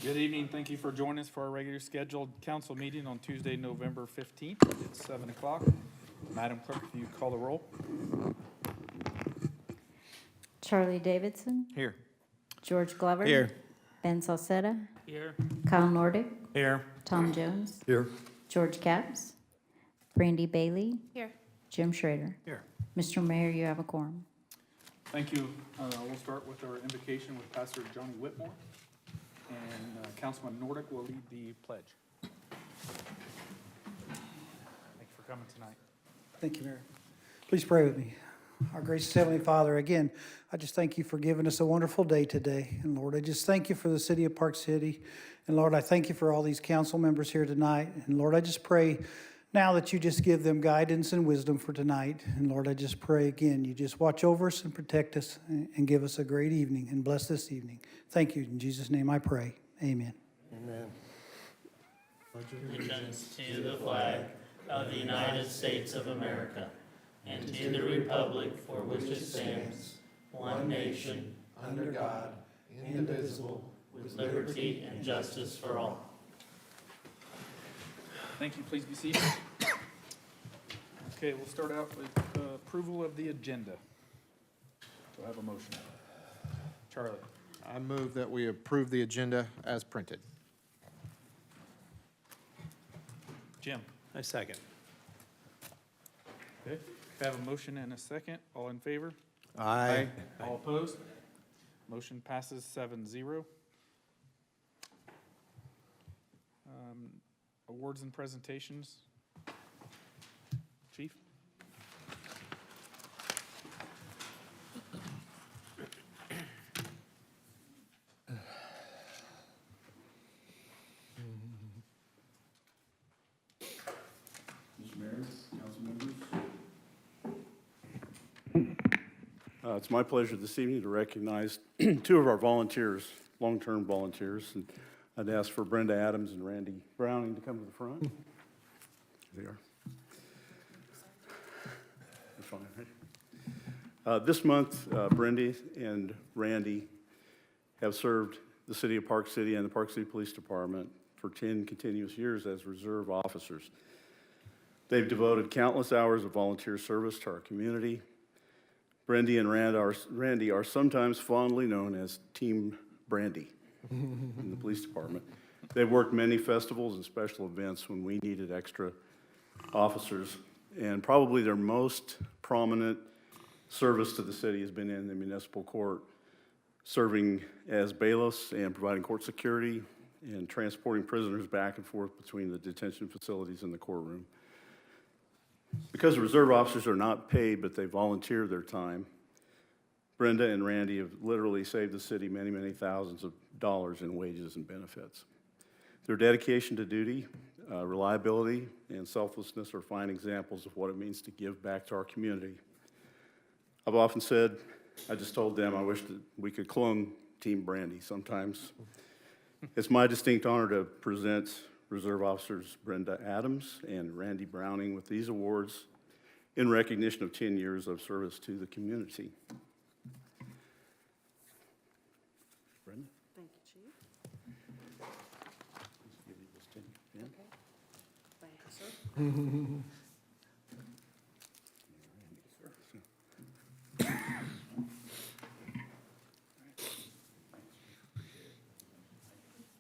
Good evening. Thank you for joining us for our regular scheduled council meeting on Tuesday, November 15th. It's 7 o'clock. Madam Clerk, if you call the roll. Charlie Davidson, Here. George Glover. Here. Ben Salcetta, Here. Kyle Nordick, Here. Tom Jones, Here. George Capps, Brandy Bailey, Here. Jim Schrader. Here. Mr. Mayor, you have a quorum. Thank you. We'll start with our invocation with Pastor Johnny Whitmore, and Councilman Nordick will lead the pledge. Thank you for coming tonight. Thank you, Mayor. Please pray with me. Our gracious Heavenly Father, again, I just thank you for giving us a wonderful day today. And Lord, I just thank you for the city of Park City. And Lord, I thank you for all these council members here tonight. And Lord, I just pray now that you just give them guidance and wisdom for tonight. And Lord, I just pray again, you just watch over us and protect us and give us a great evening and bless this evening. Thank you. In Jesus' name I pray. Amen. Amen. Allegiance to the flag of the United States of America and to the republic for which it stands, one nation, under God, indivisible, with liberty and justice for all. Thank you. Please be seated. Okay, we'll start out with approval of the agenda. Do I have a motion? Charlie? I move that we approve the agenda as printed. Jim? I second. Okay, we have a motion and a second. All in favor? Aye. All opposed? Motion passes 7-0. Awards and presentations. Chief? Mr. Mayor, council members. It's my pleasure this evening to recognize two of our volunteers, long-term volunteers. And I'd ask for Brenda Adams and Randy Browning to come to the front. There they are. They're fine, right? This month, Brenda and Randy have served the city of Park City and the Park City Police Department for 10 continuous years as reserve officers. They've devoted countless hours of volunteer service to our community. Brandy and Randy are sometimes fondly known as Team Brandy in the police department. They've worked many festivals and special events when we needed extra officers, and probably their most prominent service to the city has been in the municipal court, serving as bailiffs and providing court security and transporting prisoners back and forth between the detention facilities and the courtroom. Because the reserve officers are not paid, but they volunteer their time, Brenda and Randy have literally saved the city many, many thousands of dollars in wages and benefits. Their dedication to duty, reliability, and selflessness are fine examples of what it means to give back to our community. I've often said, I just told them I wish that we could clone Team Brandy sometimes. It's my distinct honor to present Reserve Officers Brenda Adams and Randy Browning with these awards in recognition of 10 years of service to the community. Brenda? Thank you, Chief. Please give you this 10. Yeah. Thank you, sir.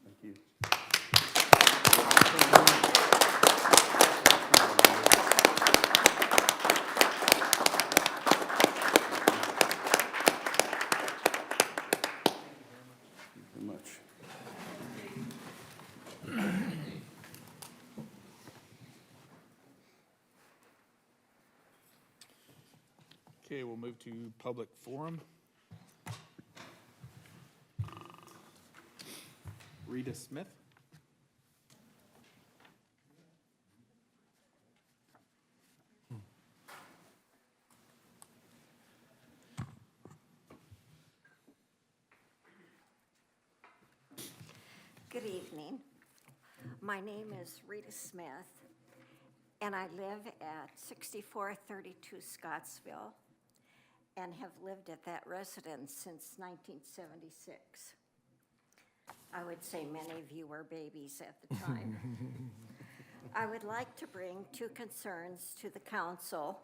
Thank you. Very much. Okay, we'll move to public forum. Rita Smith. Good evening. My name is Rita Smith, and I live at 6432 Scottsville and have lived at that residence since 1976. I would say many of you were babies at the time. I would like to bring two concerns to the council.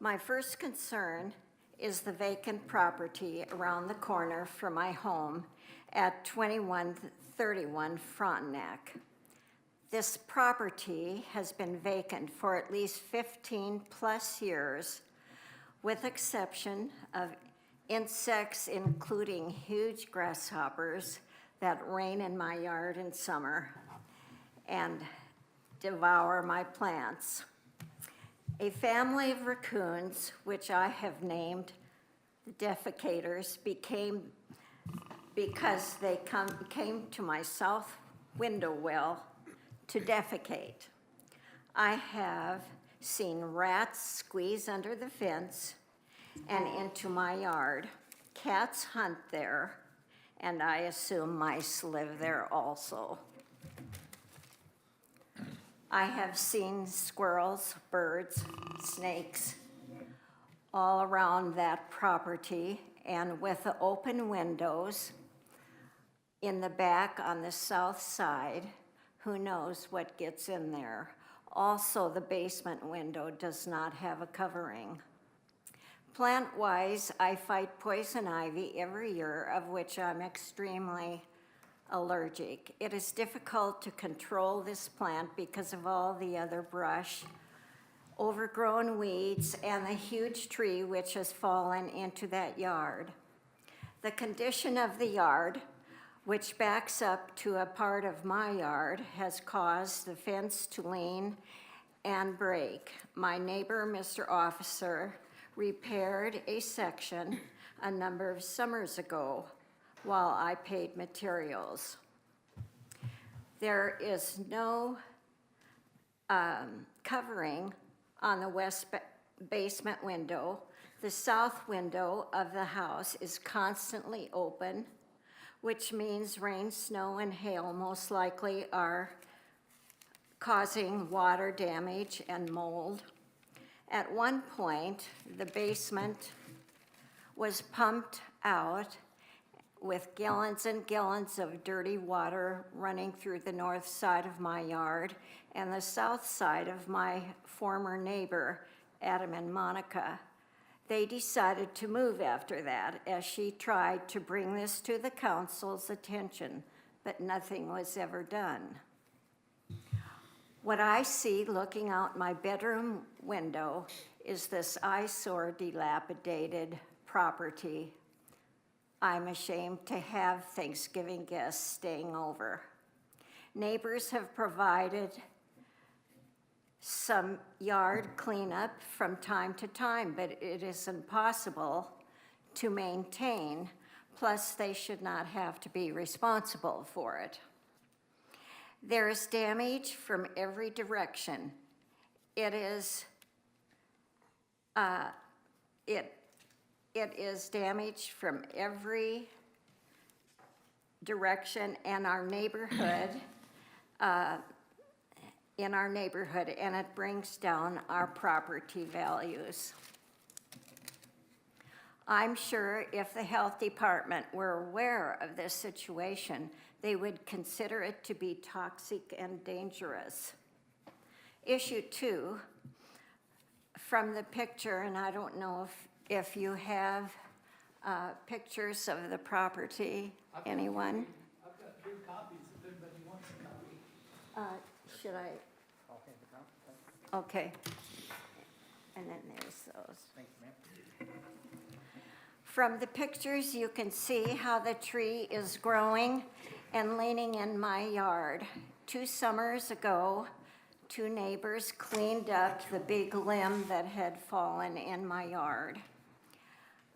My first concern is the vacant property around the corner from my home at 2131 Frontenac. This property has been vacant for at least 15+ years, with exception of insects, including huge grasshoppers that reign in my yard in summer and devour my plants. A family of raccoons, which I have named the defecators, because they came to my south window well to defecate. I have seen rats squeeze under the fence and into my yard. Cats hunt there, and I assume mice live there also. I have seen squirrels, birds, snakes all around that property, and with the open windows in the back on the south side, who knows what gets in there. Also, the basement window does not have a covering. Plant-wise, I fight poison ivy every year, of which I'm extremely allergic. It is difficult to control this plant because of all the other brush, overgrown weeds, and the huge tree which has fallen into that yard. The condition of the yard, which backs up to a part of my yard, has caused the fence to lean and break. My neighbor, Mr. Officer, repaired a section a number of summers ago while I paid materials. There is no covering on the west basement window. The south window of the house is constantly open, which means rain, snow, and hail most likely are causing water damage and mold. At one point, the basement was pumped out with gallons and gallons of dirty water running through the north side of my yard and the south side of my former neighbor, Adam and Monica. They decided to move after that, as she tried to bring this to the council's attention, but nothing was ever done. What I see looking out my bedroom window is this eyesore, dilapidated property. I'm ashamed to have Thanksgiving guests staying over. Neighbors have provided some yard cleanup from time to time, but it is impossible to maintain, plus they should not have to be responsible for it. There is damage from every direction. It is damaged from every direction, and our neighborhood, and it brings down our property values. I'm sure if the health department were aware of this situation, they would consider it to be toxic and dangerous. Issue 2, from the picture, and I don't know if you have pictures of the property, anyone? I've got 3 copies if anybody wants a copy. Should I? Okay. And then there's those. Thank you, ma'am. From the pictures, you can see how the tree is growing and leaning in my yard. 2 summers ago, 2 neighbors cleaned up the big limb that had fallen in my yard.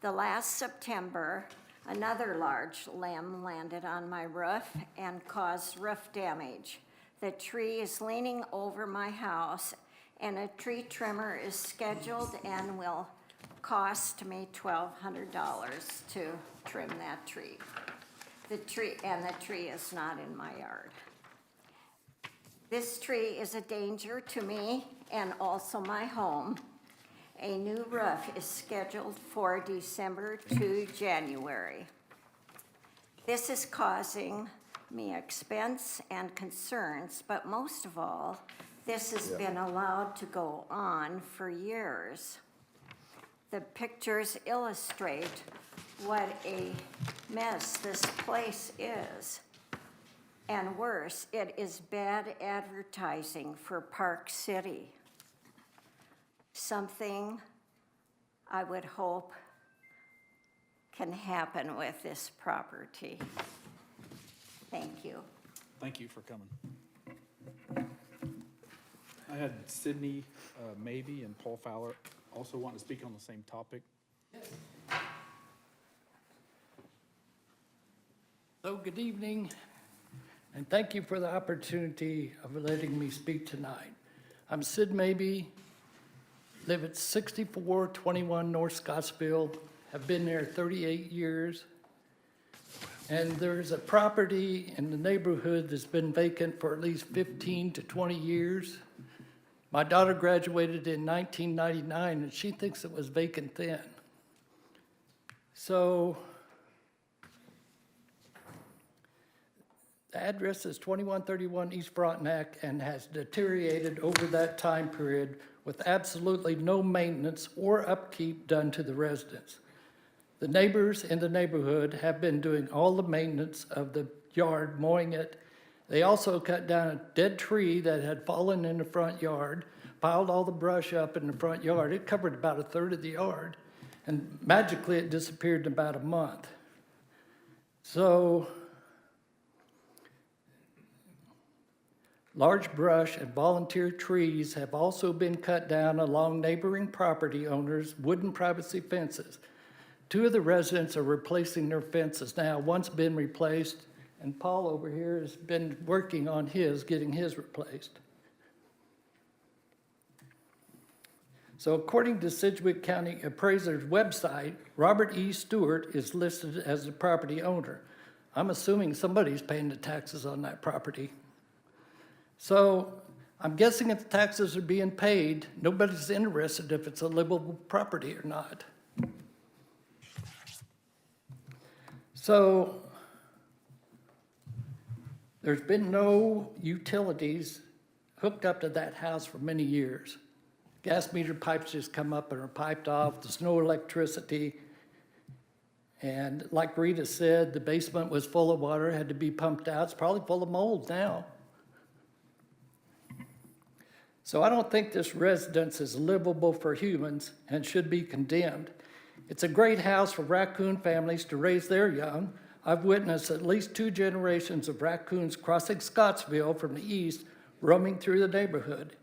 The last September, another large limb landed on my roof and caused roof damage. The tree is leaning over my house, and a tree trimmer is scheduled and will cost me $1,200 to trim that tree. The tree is not in my yard. This tree is a danger to me and also my home. A new roof is scheduled for December to January. This is causing me expense and concerns, but most of all, this has been allowed to go on for years. The pictures illustrate what a mess this place is. And worse, it is bad advertising for Park City. Something I would hope can happen with this property. Thank you. Thank you for coming. I had Sydney Maybe and Paul Fowler also want to speak on the same topic. So, good evening, and thank you for the opportunity of letting me speak tonight. I'm Sid Maybe, live at 6421 North Scottsville, have been there 38 years. And there's a property in the neighborhood that's been vacant for at least 15 to 20 years. My daughter graduated in 1999, and she thinks it was vacant then. So, the address is 2131 East Frontenac and has deteriorated over that time period with absolutely no maintenance or upkeep done to the residents. The neighbors in the neighborhood have been doing all the maintenance of the yard, mowing it. They also cut down a dead tree that had fallen in the front yard, piled all the brush up in the front yard. It covered about a third of the yard, and magically it disappeared in about a month. So, large brush and volunteer trees have also been cut down along neighboring property owners' wooden privacy fences. 2 of the residents are replacing their fences now. One's been replaced, and Paul over here has been working on getting his replaced. So according to Sedgwick County Appraiser's website, Robert E. Stewart is listed as the property owner. I'm assuming somebody's paying the taxes on that property. So I'm guessing if the taxes are being paid, nobody's interested if it's a livable property or not. So there's been no utilities hooked up to that house for many years. Gas meter pipes just come up and are piped off. There's no electricity. And like Rita said, the basement was full of water, had to be pumped out. It's probably full of mold now. So I don't think this residence is livable for humans and should be condemned. It's a great house for raccoon families to raise their young. I've witnessed at least 2 generations of raccoons crossing Scottsville from the east, roaming through the neighborhood.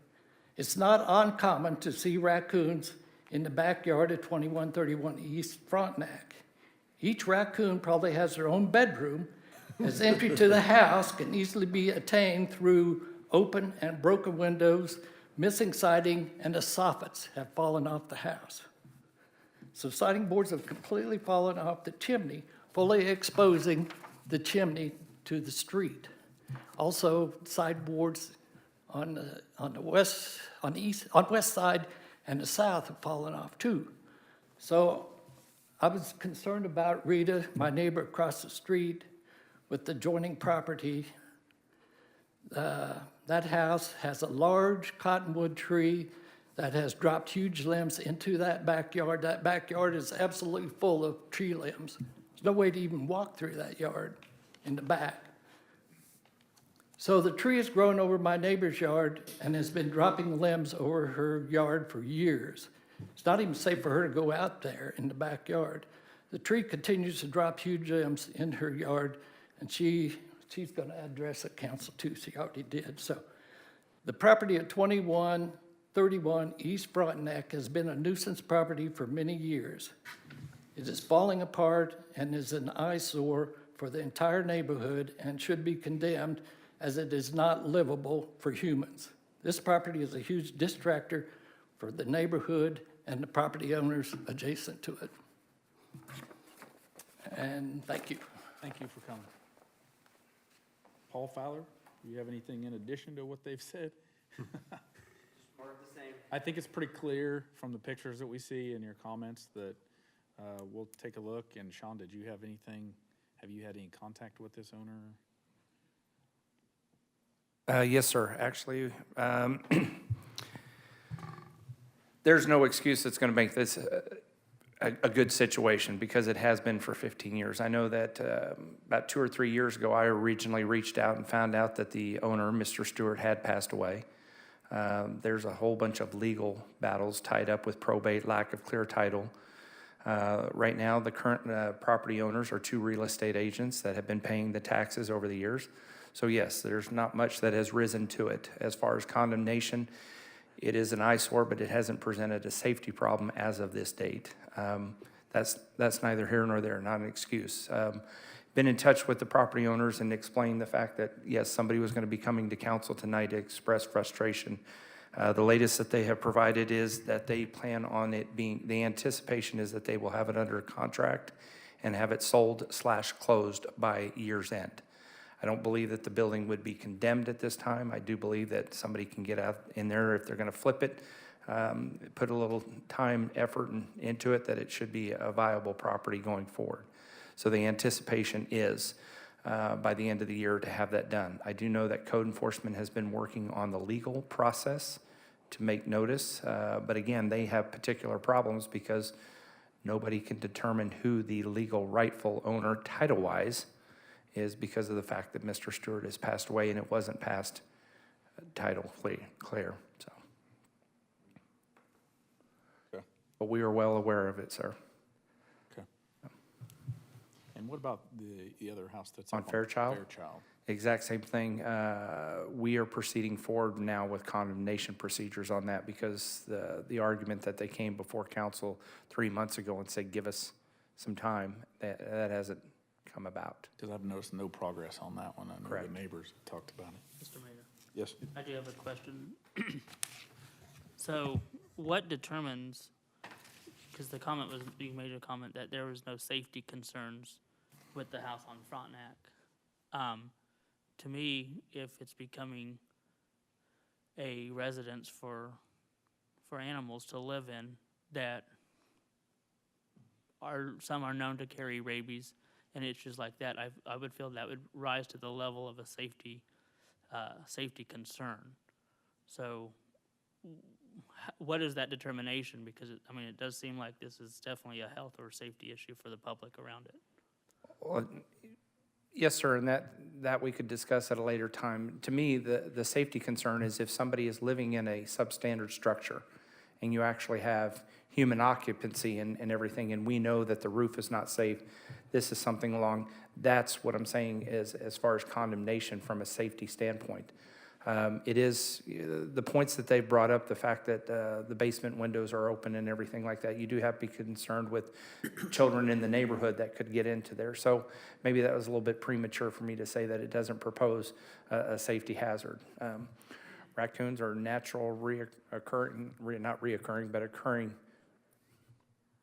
It's not uncommon to see raccoons in the backyard of 2131 East Frontenac. Each raccoon probably has their own bedroom, as entry to the house can easily be attained through open and broken windows, missing siding, and the soffits have fallen off the house. So siding boards have completely fallen off the chimney, fully exposing the chimney to the street. Also, sideboards on the west side and the south have fallen off too. So I was concerned about Rita, my neighbor across the street, with the adjoining property. That house has a large cottonwood tree that has dropped huge limbs into that backyard. That backyard is absolutely full of tree limbs. There's no way to even walk through that yard in the back. So the tree has grown over my neighbor's yard and has been dropping limbs over her yard for years. It's not even safe for her to go out there in the backyard. The tree continues to drop huge limbs in her yard, and she's going to address the council too. She already did. So the property at 2131 East Frontenac has been a nuisance property for many years. It is falling apart and is an eyesore for the entire neighborhood and should be condemned as it is not livable for humans. This property is a huge distractor for the neighborhood and the property owners adjacent to it. And thank you. Thank you for coming. Paul Fowler, do you have anything in addition to what they've said? More of the same. I think it's pretty clear from the pictures that we see and your comments that we'll take a look. And Sean, did you have anything Have you had any contact with this owner? Yes, sir. Actually, there's no excuse that's going to make this a good situation because it has been for 15 years. I know that about 2 or 3 years ago, I originally reached out and found out that the owner, Mr. Stewart, had passed away. There's a whole bunch of legal battles tied up with probate, lack of clear title. Right now, the current property owners are 2 real estate agents that have been paying the taxes over the years. So yes, there's not much that has risen to it. As far as condemnation, it is an eyesore, but it hasn't presented a safety problem as of this date. That's neither here nor there, not an excuse. Been in touch with the property owners and explained the fact that, yes, somebody was going to be coming to council tonight to express frustration. The latest that they have provided is that they plan on it being, the anticipation is that they will have it under contract and have it sold/closed by year's end. I don't believe that the building would be condemned at this time. I do believe that somebody can get out in there if they're going to flip it, put a little time, effort into it, that it should be a viable property going forward. So the anticipation is by the end of the year to have that done. I do know that code enforcement has been working on the legal process to make notice, but again, they have particular problems because nobody can determine who the legal rightful owner title-wise is because of the fact that Mr. Stewart has passed away and it wasn't passed title clear, so. Okay. But we are well aware of it, sir. Okay. And what about the other house that's On up Fairchild? Fairchild. Exact same thing. We are proceeding forward now with condemnation procedures on that because the argument that they came before council 3 months ago and said, give us some time, that hasn't come about. Because I've noticed no progress on that one. I know Correct. the neighbors have talked about it. Mr. Mayor, Yes. I do have a question. So what determines, because the comment was, you made a comment that there was no safety concerns with the house on Frontenac. To me, if it's becoming a residence for animals to live in that some are known to carry rabies and issues like that, I would feel that would rise to the level of a safety concern. So what is that determination? Because it does seem like this is definitely a health or safety issue for the public around it. Well, yes, sir, and that we could discuss at a later time. To me, the safety concern is if somebody is living in a substandard structure and you actually have human occupancy and everything, and we know that the roof is not safe, this is something along, that's what I'm saying is as far as condemnation from a safety standpoint. It is, the points that they brought up, the fact that the basement windows are open and everything like that, you do have to be concerned with children in the neighborhood that could get into there. So maybe that was a little bit premature for me to say that it doesn't propose a safety hazard. Raccoons are natural, occurring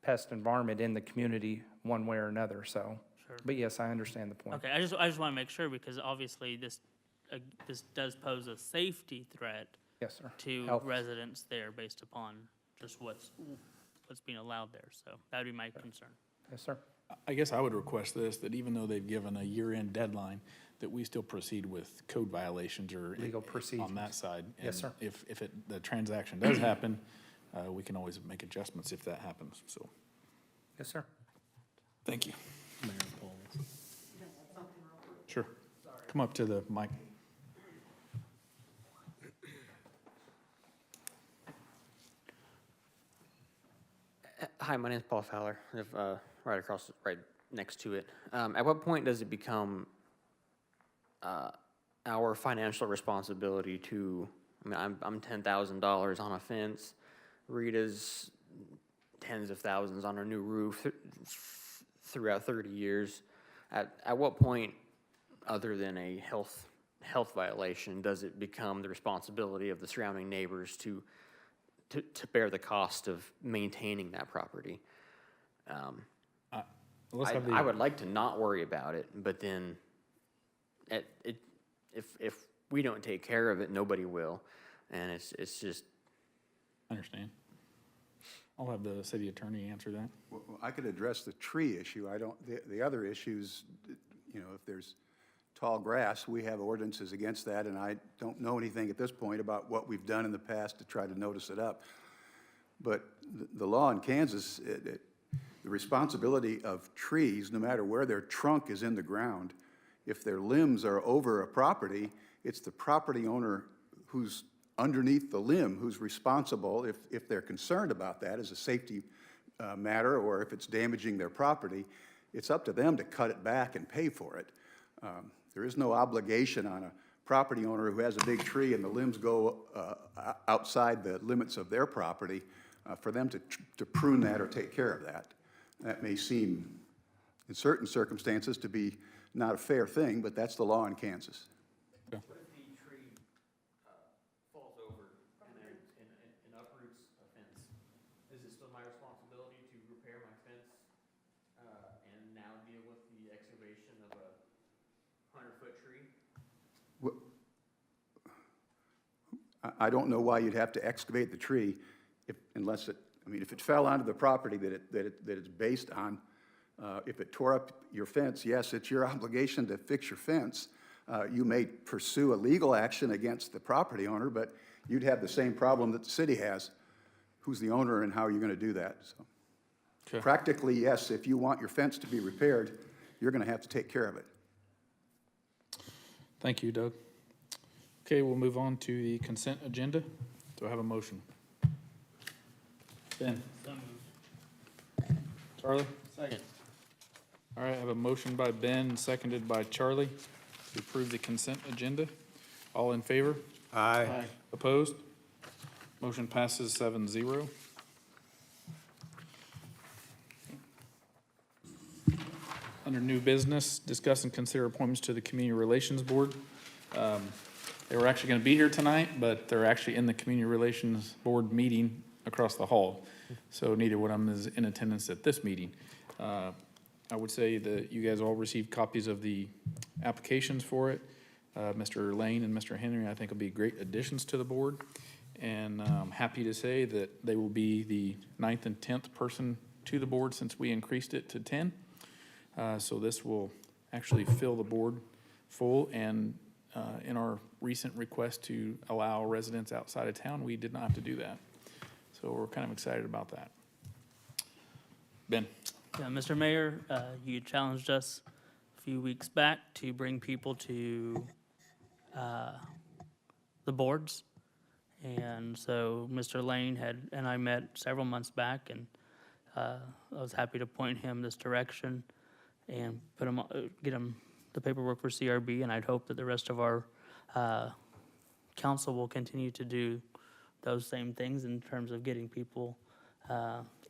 pest environment in the community one way or another, so. Sure. But yes, I understand the point. Okay, I just want to make sure because obviously this does pose a safety threat Yes, sir. to Health. residents there based upon just what's being allowed there. So that would be my concern. Yes, sir. I guess I would request this, that even though they've given a year-end deadline, that we still proceed with code violations or Legal procedures. on that side. Yes, sir. And if the transaction does happen, we can always make adjustments if that happens, so. Yes, sir. Thank you. Sure. Come up to the mic. Hi, my name's Paul Fowler. I live right next to it. At what point does it become our financial responsibility to? I'm $10,000 on a fence. Rita's tens of thousands on a new roof throughout 30 years. At what point, other than a health violation, does it become the responsibility of the surrounding neighbors to bear the cost of maintaining that property? I would like to not worry about it, but then if we don't take care of it, nobody will, and it's just. I understand. I'll have the city attorney answer that. Well, I could address the tree issue. I don't, the other issues, You know, if there's tall grass, we have ordinances against that, and I don't know anything at this point about what we've done in the past to try to notice it up. But the law in Kansas, the responsibility of trees, no matter where their trunk is in the ground, if their limbs are over a property, it's the property owner who's underneath the limb who's responsible if they're concerned about that as a safety matter, or if it's damaging their property. It's up to them to cut it back and pay for it. There is no obligation on a property owner who has a big tree and the limbs go outside the limits of their property for them to prune that or take care of that. That may seem, in certain circumstances, to be not a fair thing, but that's the law in Kansas. What if the tree falls over and uproots a fence? Is it still my responsibility to repair my fence and now deal with the excavation of a 100-foot tree? I don't know why you'd have to excavate the tree unless if it fell onto the property that it's based on, if it tore up your fence, yes, it's your obligation to fix your fence. You may pursue a legal action against the property owner, but you'd have the same problem that the city has. Who's the owner and how are you going to do that? So, Okay. practically, yes, if you want your fence to be repaired, you're going to have to take care of it. Thank you, Doug. Okay, we'll move on to the consent agenda. Do I have a motion? Ben? Charlie? Second. All right, I have a motion by Ben, seconded by Charlie to approve the consent agenda. All in favor? Aye. Opposed? Motion passes 7-0. Under new business, discuss and consider appointments to the Community Relations Board. They were actually going to be here tonight, but they're actually in the Community Relations Board meeting across the hall. So neither one of them is in attendance at this meeting. I would say that you guys all received copies of the applications for it. Mr. Lane and Mr. Henry, I think, will be great additions to the board. And I'm happy to say that they will be the 9th and 10th person to the board since we increased it to 10. So this will actually fill the board full. And in our recent request to allow residents outside of town, we did not have to do that. So we're kind of excited about that. Ben? Yeah, Mr. Mayor, you challenged us a few weeks back to bring people to the boards. And so Mr. Lane and I met several months back, and I was happy to point him this direction and get him the paperwork for CRB, and I'd hope that the rest of our council will continue to do those same things in terms of getting people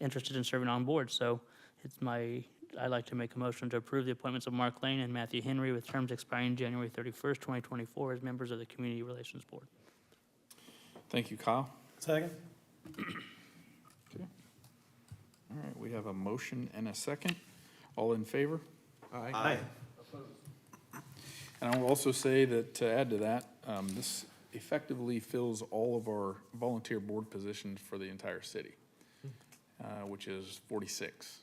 interested in serving on board. So I'd like to make a motion to approve the appointments of Mark Lane and Matthew Henry with terms expiring January 31st, 2024 as members of the Community Relations Board. Thank you, Kyle. Second? Okay. All right, we have a motion and a second. All in favor? Aye. And I will also say that, to add to that, this effectively fills all of our volunteer board positions for the entire city, which is 46.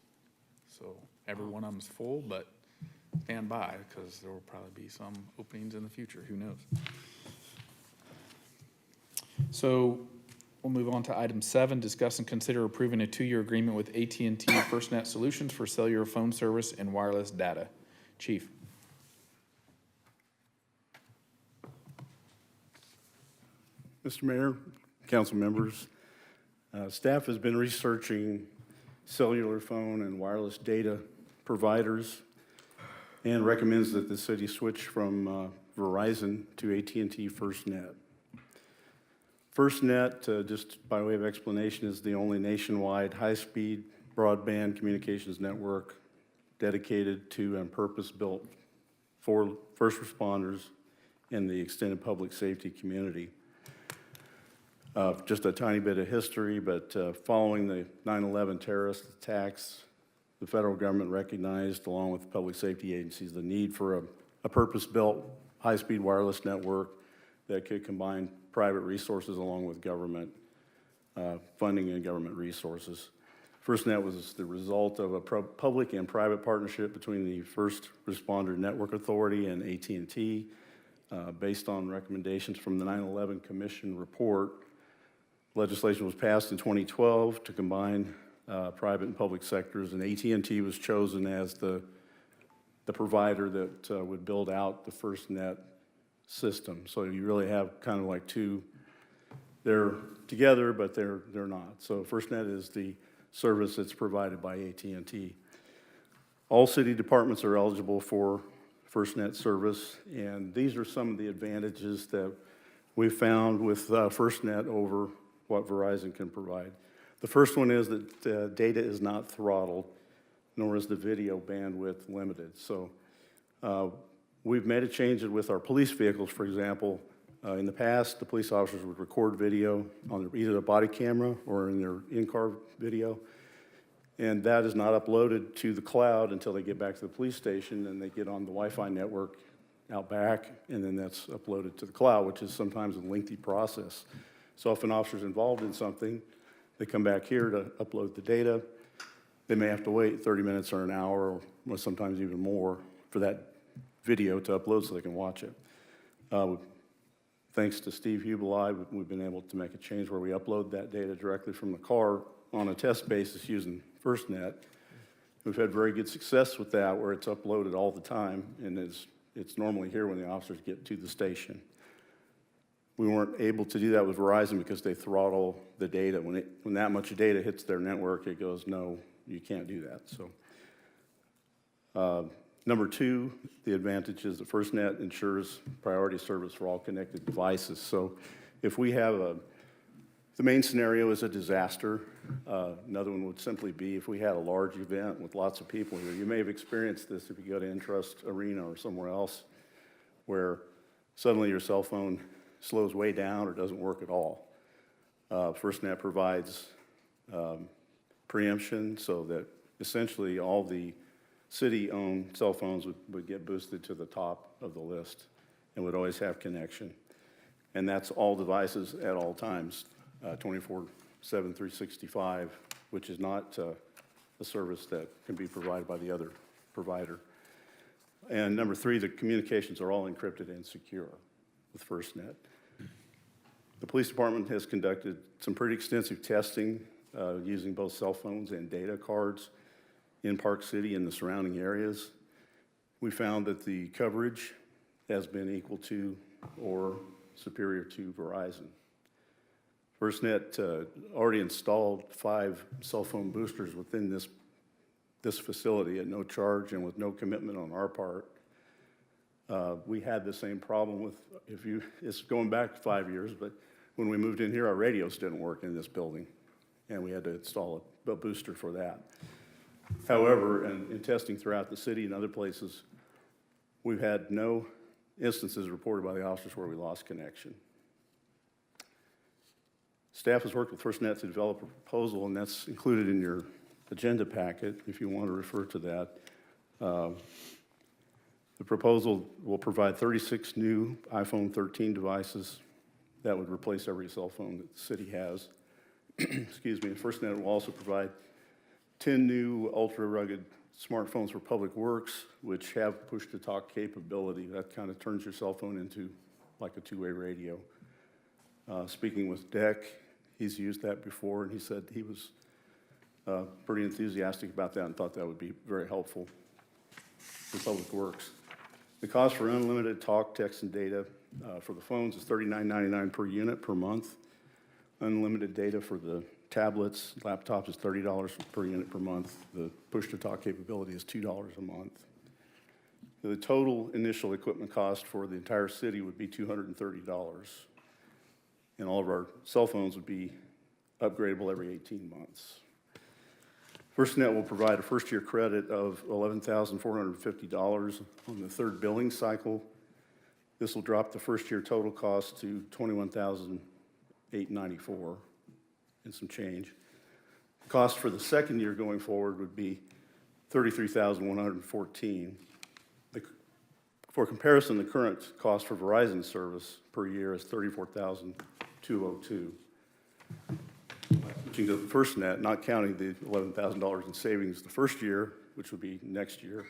So every one of them's full, but stand by, because there will probably be some openings in the future, who knows? So we'll move on to item 7, discuss and consider approving a 2-year agreement with AT&T FirstNet Solutions for cellular phone service and wireless data. Chief. Mr. Mayor, council members, staff has been researching cellular phone and wireless data providers and recommends that the city switch from Verizon to AT&T FirstNet. FirstNet, just by way of explanation, is the only nationwide high-speed broadband communications network dedicated to and purpose-built for first responders in the extended public safety community. Just a tiny bit of history, but following the 9/11 terrorist attacks, the federal government recognized, along with public safety agencies, the need for a purpose-built high-speed wireless network that could combine private resources along with government funding and government resources. FirstNet was the result of a public and private partnership between the First Responder Network Authority and AT&T, based on recommendations from the 9/11 Commission report. Legislation was passed in 2012 to combine private and public sectors, and AT&T was chosen as the provider that would build out the FirstNet system. So you really have kind of like two, they're together, but they're not. So FirstNet is the service that's provided by AT&T. All city departments are eligible for FirstNet service, and these are some of the advantages that we found with FirstNet over what Verizon can provide. The first one is that data is not throttled, nor is the video bandwidth limited. So we've made a change with our police vehicles, for example. In the past, the police officers would record video on either the body camera or in their in-car video, and that is not uploaded to the cloud until they get back to the police station, and they get on the Wi-Fi network out back, and then that's uploaded to the cloud, which is sometimes a lengthy process. So if an officer's involved in something, they come back here to upload the data. They may have to wait 30 minutes or an hour, or sometimes even more, for that video to upload so they can watch it. Thanks to Steve Hubeli, we've been able to make a change where we upload that data directly from the car on a test basis using FirstNet. We've had very good success with that, where it's uploaded all the time, and it's normally here when the officers get to the station. We weren't able to do that with Verizon because they throttle the data. When that much data hits their network, it goes, no, you can't do that. So, number two, the advantage is that FirstNet ensures priority service for all connected devices. So if we have the main scenario is a disaster. Another one would simply be if we had a large event with lots of people here. You may have experienced this if you go to Entrust Arena or somewhere else, where suddenly your cell phone slows way down or doesn't work at all. FirstNet provides preemption so that essentially all the city-owned cell phones would get boosted to the top of the list and would always have connection. And that's all devices at all times, 24/7, 365, which is not a service that can be provided by the other provider. And number three, the communications are all encrypted and secure with FirstNet. The police department has conducted some pretty extensive testing using both cell phones and data cards in Park City and the surrounding areas. We found that the coverage has been equal to or superior to Verizon. FirstNet already installed 5 cell phone boosters within this facility at no charge and with no commitment on our part. We had the same problem with, it's going back 5 years, but when we moved in here, our radios didn't work in this building, and we had to install a booster for that. However, in testing throughout the city and other places, we've had no instances reported by the officers where we lost connection. Staff has worked with FirstNet to develop a proposal, and that's included in your agenda packet if you want to refer to that. The proposal will provide 36 new iPhone 13 devices that would replace every cell phone that the city has. Excuse me. FirstNet will also provide 10 new ultra-rugged smartphones for Public Works, which have push-to-talk capability. That kind of turns your cell phone into like a two-way radio. Speaking with Deck, he's used that before, and he said he was pretty enthusiastic about that and thought that would be very helpful for Public Works. The cost for unlimited talk, text, and data for the phones is $39.99 per unit per month. Unlimited data for the tablets, laptops is $30 per unit per month. The push-to-talk capability is $2 a month. The total initial equipment cost for the entire city would be $230. And all of our cell phones would be upgradable every 18 months. FirstNet will provide a first-year credit of $11,450 on the third billing cycle. This will drop the first-year total cost to $21,894 and some change. The cost for the second year going forward would be $33,114. For comparison, the current cost for Verizon service per year is $34,202. Switching to the FirstNet, not counting the $11,000 in savings the first year, which would be next year,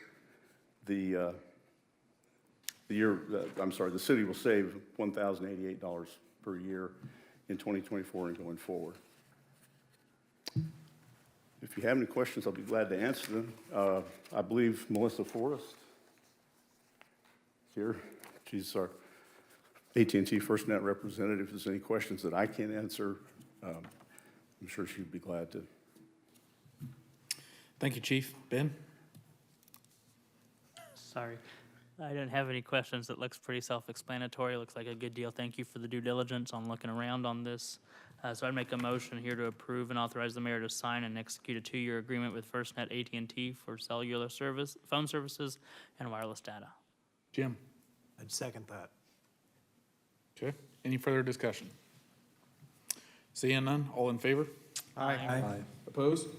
the city will save $1,088 per year in 2024 and going forward. If you have any questions, I'll be glad to answer them. I believe Melissa Forrest is here. She's our AT&T FirstNet representative. If there's any questions that I can't answer, I'm sure she'd be glad to. Thank you, Chief. Ben? Sorry, I didn't have any questions. It looks pretty self-explanatory. It looks like a good deal. Thank you for the due diligence on looking around on this. So I'd make a motion here to approve and authorize the mayor to sign and execute a 2-year agreement with FirstNet AT&T for cellular service, phone services, and wireless data. Jim? I'd second that. Okay. Any further discussion? Seeing none, all in favor? Aye. Opposed?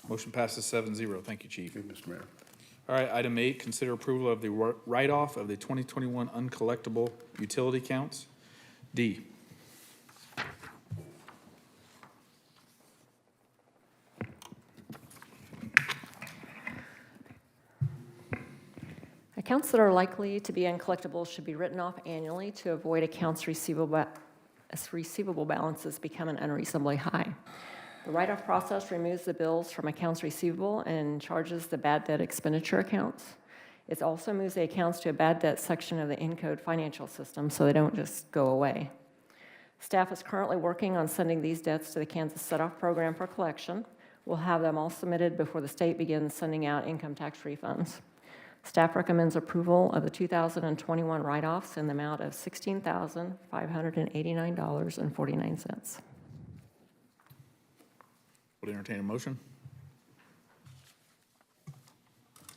Motion passes 7-0. Thank you, Chief. Thank you, Mr. Mayor. All right, item 8, consider approval of the write-off of the 2021 uncollectible utility counts. D. Accounts that are likely to be uncollectible should be written off annually to avoid accounts receivable balances becoming unreasonably high. The write-off process removes the bills from accounts receivable and charges the bad debt expenditure accounts. It also moves the accounts to a bad debt section of the Encode financial system so they don't just go away. Staff is currently working on sending these debts to the Kansas Set-Off Program for collection. We'll have them all submitted before the state begins sending out income tax refunds. Staff recommends approval of the 2021 write-offs in the amount of $16,589.49. Would entertain a motion?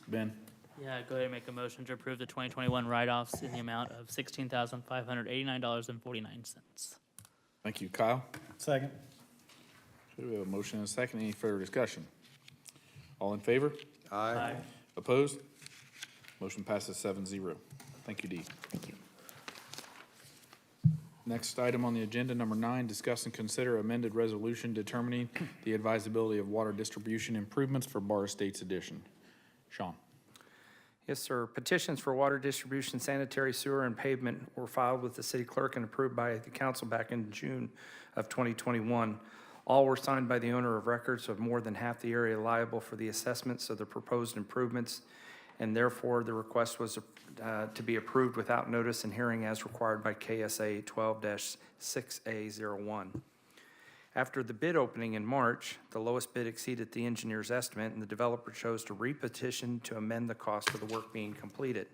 Ben? Yeah, go ahead and make a motion to approve the 2021 write-offs in the amount of $16,589.49. Thank you. Kyle? Second. Okay, we have a motion and a second. Any further discussion? All in favor? Aye. Opposed? Motion passes 7-0. Thank you, Dee. Thank you. Next item on the agenda, number 9, discuss and consider amended resolution determining the advisability of water distribution improvements for Bar Estates Edition. Sean? Yes, sir. Petitions for water distribution, sanitary sewer, and pavement were filed with the city clerk and approved by the council back in June of 2021. All were signed by the owner of records of more than half the area liable for the assessments of the proposed improvements, and therefore the request was to be approved without notice and hearing as required by KSA 12-6A01. After the bid opening in March, the lowest bid exceeded the engineer's estimate, and the developer chose to repetition to amend the cost of the work being completed.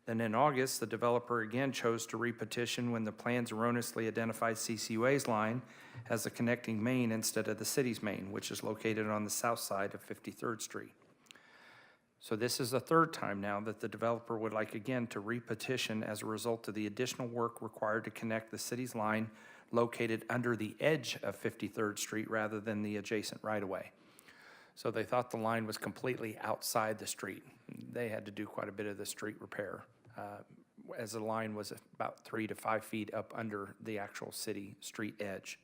Then in August, the developer again chose to repetition when the plans erroneously identified CCUA's line as the connecting main instead of the city's main, which is located on the south side of 53rd Street. So this is the third time now that the developer would like again to repetition as a result of the additional work required to connect the city's line located under the edge of 53rd Street rather than the adjacent right-of-way. So they thought the line was completely outside the street. They had to do quite a bit of the street repair, as the line was about 3 to 5 feet up under the actual city street edge.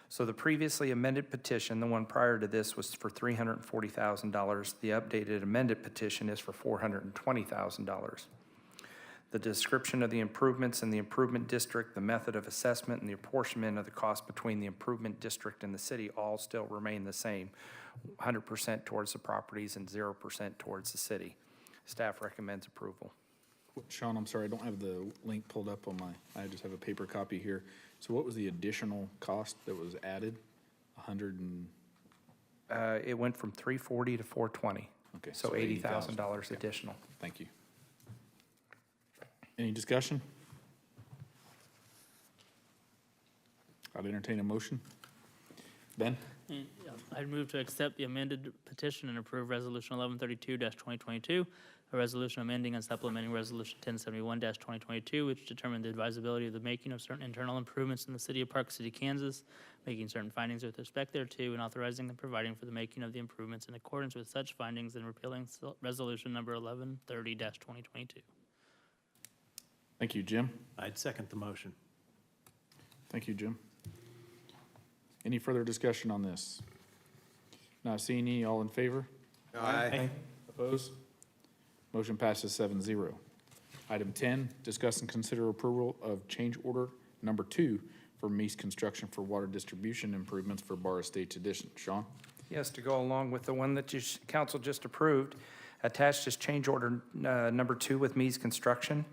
So the previously amended petition, the one prior to this, was for $340,000. The updated amended petition is for $420,000. The description of the improvements in the improvement district, the method of assessment, and the apportionment of the cost between the improvement district and the city all still remain the same, 100% towards the properties and 0% towards the city. Staff recommends approval. Sean, I'm sorry, I don't have the link pulled up on I just have a paper copy here. So what was the additional cost that was added? It went from $340 to $420. Okay, So so $80,000 Okay. additional. Thank you. Any discussion? I'd entertain a motion. Ben? I'd move to accept the amended petition and approve Resolution 1132-2022, a resolution amending and supplementing Resolution 1071-2022, which determined the advisability of the making of certain internal improvements in the city of Park City, Kansas, making certain findings with respect thereto, and authorizing and providing for the making of the improvements in accordance with such findings and repealing Resolution number 1130-2022. Thank you, Jim. I'd second the motion. Thank you, Jim. Any further discussion on this? Not seeing any, all in favor? Aye. Opposed? Motion passes 7-0. Item 10, discuss and consider approval of change order number 2 for Meese Construction for water distribution improvements for Bar Estates Edition. Sean? Yes, to go along with the one that council just approved, attached is change order number 2 with Meese Construction,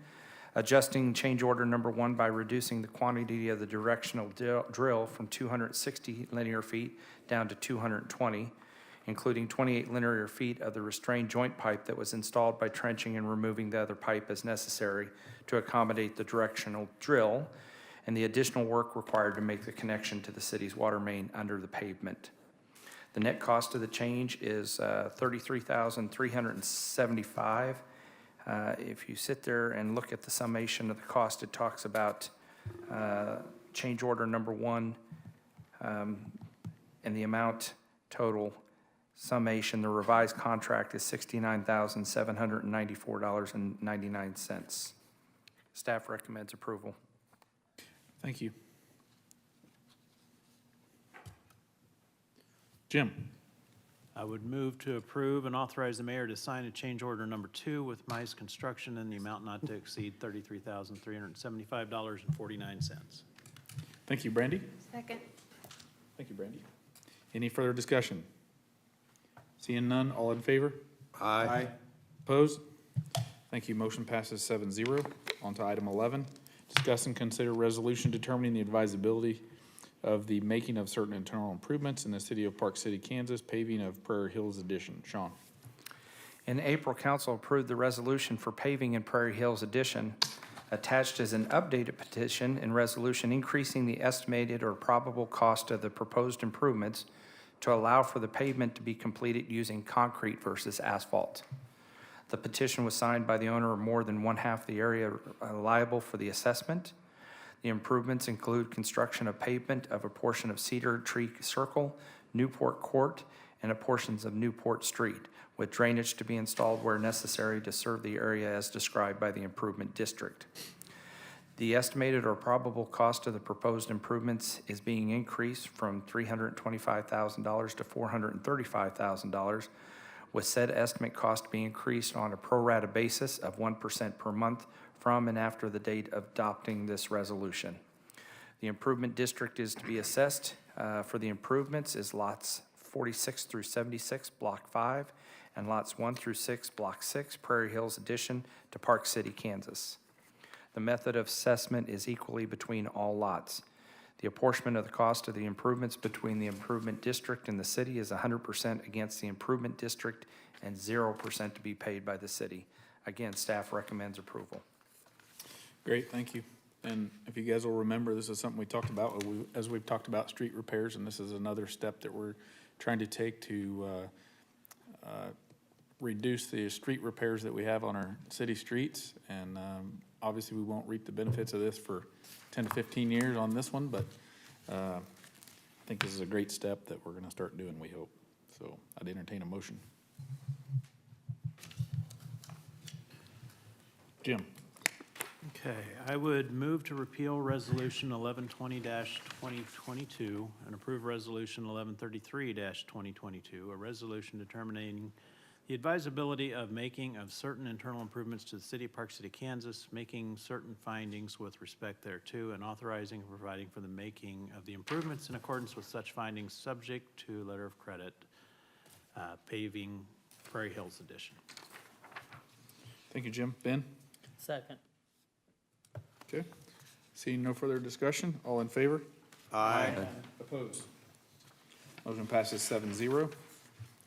adjusting change order number 1 by reducing the quantity of the directional drill from 260 linear feet down to 220, including 28 linear feet of the restrained joint pipe that was installed by trenching and removing the other pipe as necessary to accommodate the directional drill, and the additional work required to make the connection to the city's water main under the pavement. The net cost of the change is $33,375. If you sit there and look at the summation of the cost, it talks about change order number 1 and the amount total summation. The revised contract is $69,794.99. Staff recommends approval. Thank you. Jim? I would move to approve and authorize the mayor to sign a change order number 2 with Mize Construction in the amount not to exceed $33,375.49. Thank you, Brandy. Second. Thank you, Brandy. Any further discussion? Seeing none, all in favor? Aye. Opposed? Thank you. Motion passes 7-0. On to item 11. Discuss and consider resolution determining the advisability of the making of certain internal improvements in the city of Park City, Kansas, paving of Prairie Hills Edition. Sean? In April, council approved the resolution for paving in Prairie Hills Edition. Attached is an updated petition and resolution increasing the estimated or probable cost of the proposed improvements to allow for the pavement to be completed using concrete versus asphalt. The petition was signed by the owner of more than one-half the area liable for the assessment. The improvements include construction of pavement of a portion of Cedar Tree Circle, Newport Court, and a portions of Newport Street, with drainage to be installed where necessary to serve the area as described by the improvement district. The estimated or probable cost of the proposed improvements is being increased from $325,000 to $435,000, with said estimate cost being increased on a pro rata basis of 1% per month from and after the date of adopting this resolution. The improvement district is to be assessed for the improvements is lots 46 through 76, Block 5, and lots 1 through 6, Block 6, Prairie Hills Edition to Park City, Kansas. The method of assessment is equally between all lots. The apportionment of the cost of the improvements between the improvement district and the city is 100% against the improvement district and 0% to be paid by the city. Again, staff recommends approval. Great, thank you. And if you guys will remember, this is something we talked about as we've talked about street repairs, and this is another step that we're trying to take to reduce the street repairs that we have on our city streets. And obviously, we won't reap the benefits of this for 10 to 15 years on this one, but I think this is a great step that we're going to start doing, we hope. So I'd entertain a motion. Jim? Okay, I would move to repeal Resolution 1120-2022 and approve Resolution 1133-2022, a resolution determining the advisability of making of certain internal improvements to the city of Park City, Kansas, making certain findings with respect thereto, and authorizing and providing for the making of the improvements in accordance with such findings, subject to letter of credit, paving Prairie Hills Edition. Thank you, Jim. Ben? Second. Okay. Seeing no further discussion, all in favor? Aye. Opposed? Motion passes 7-0.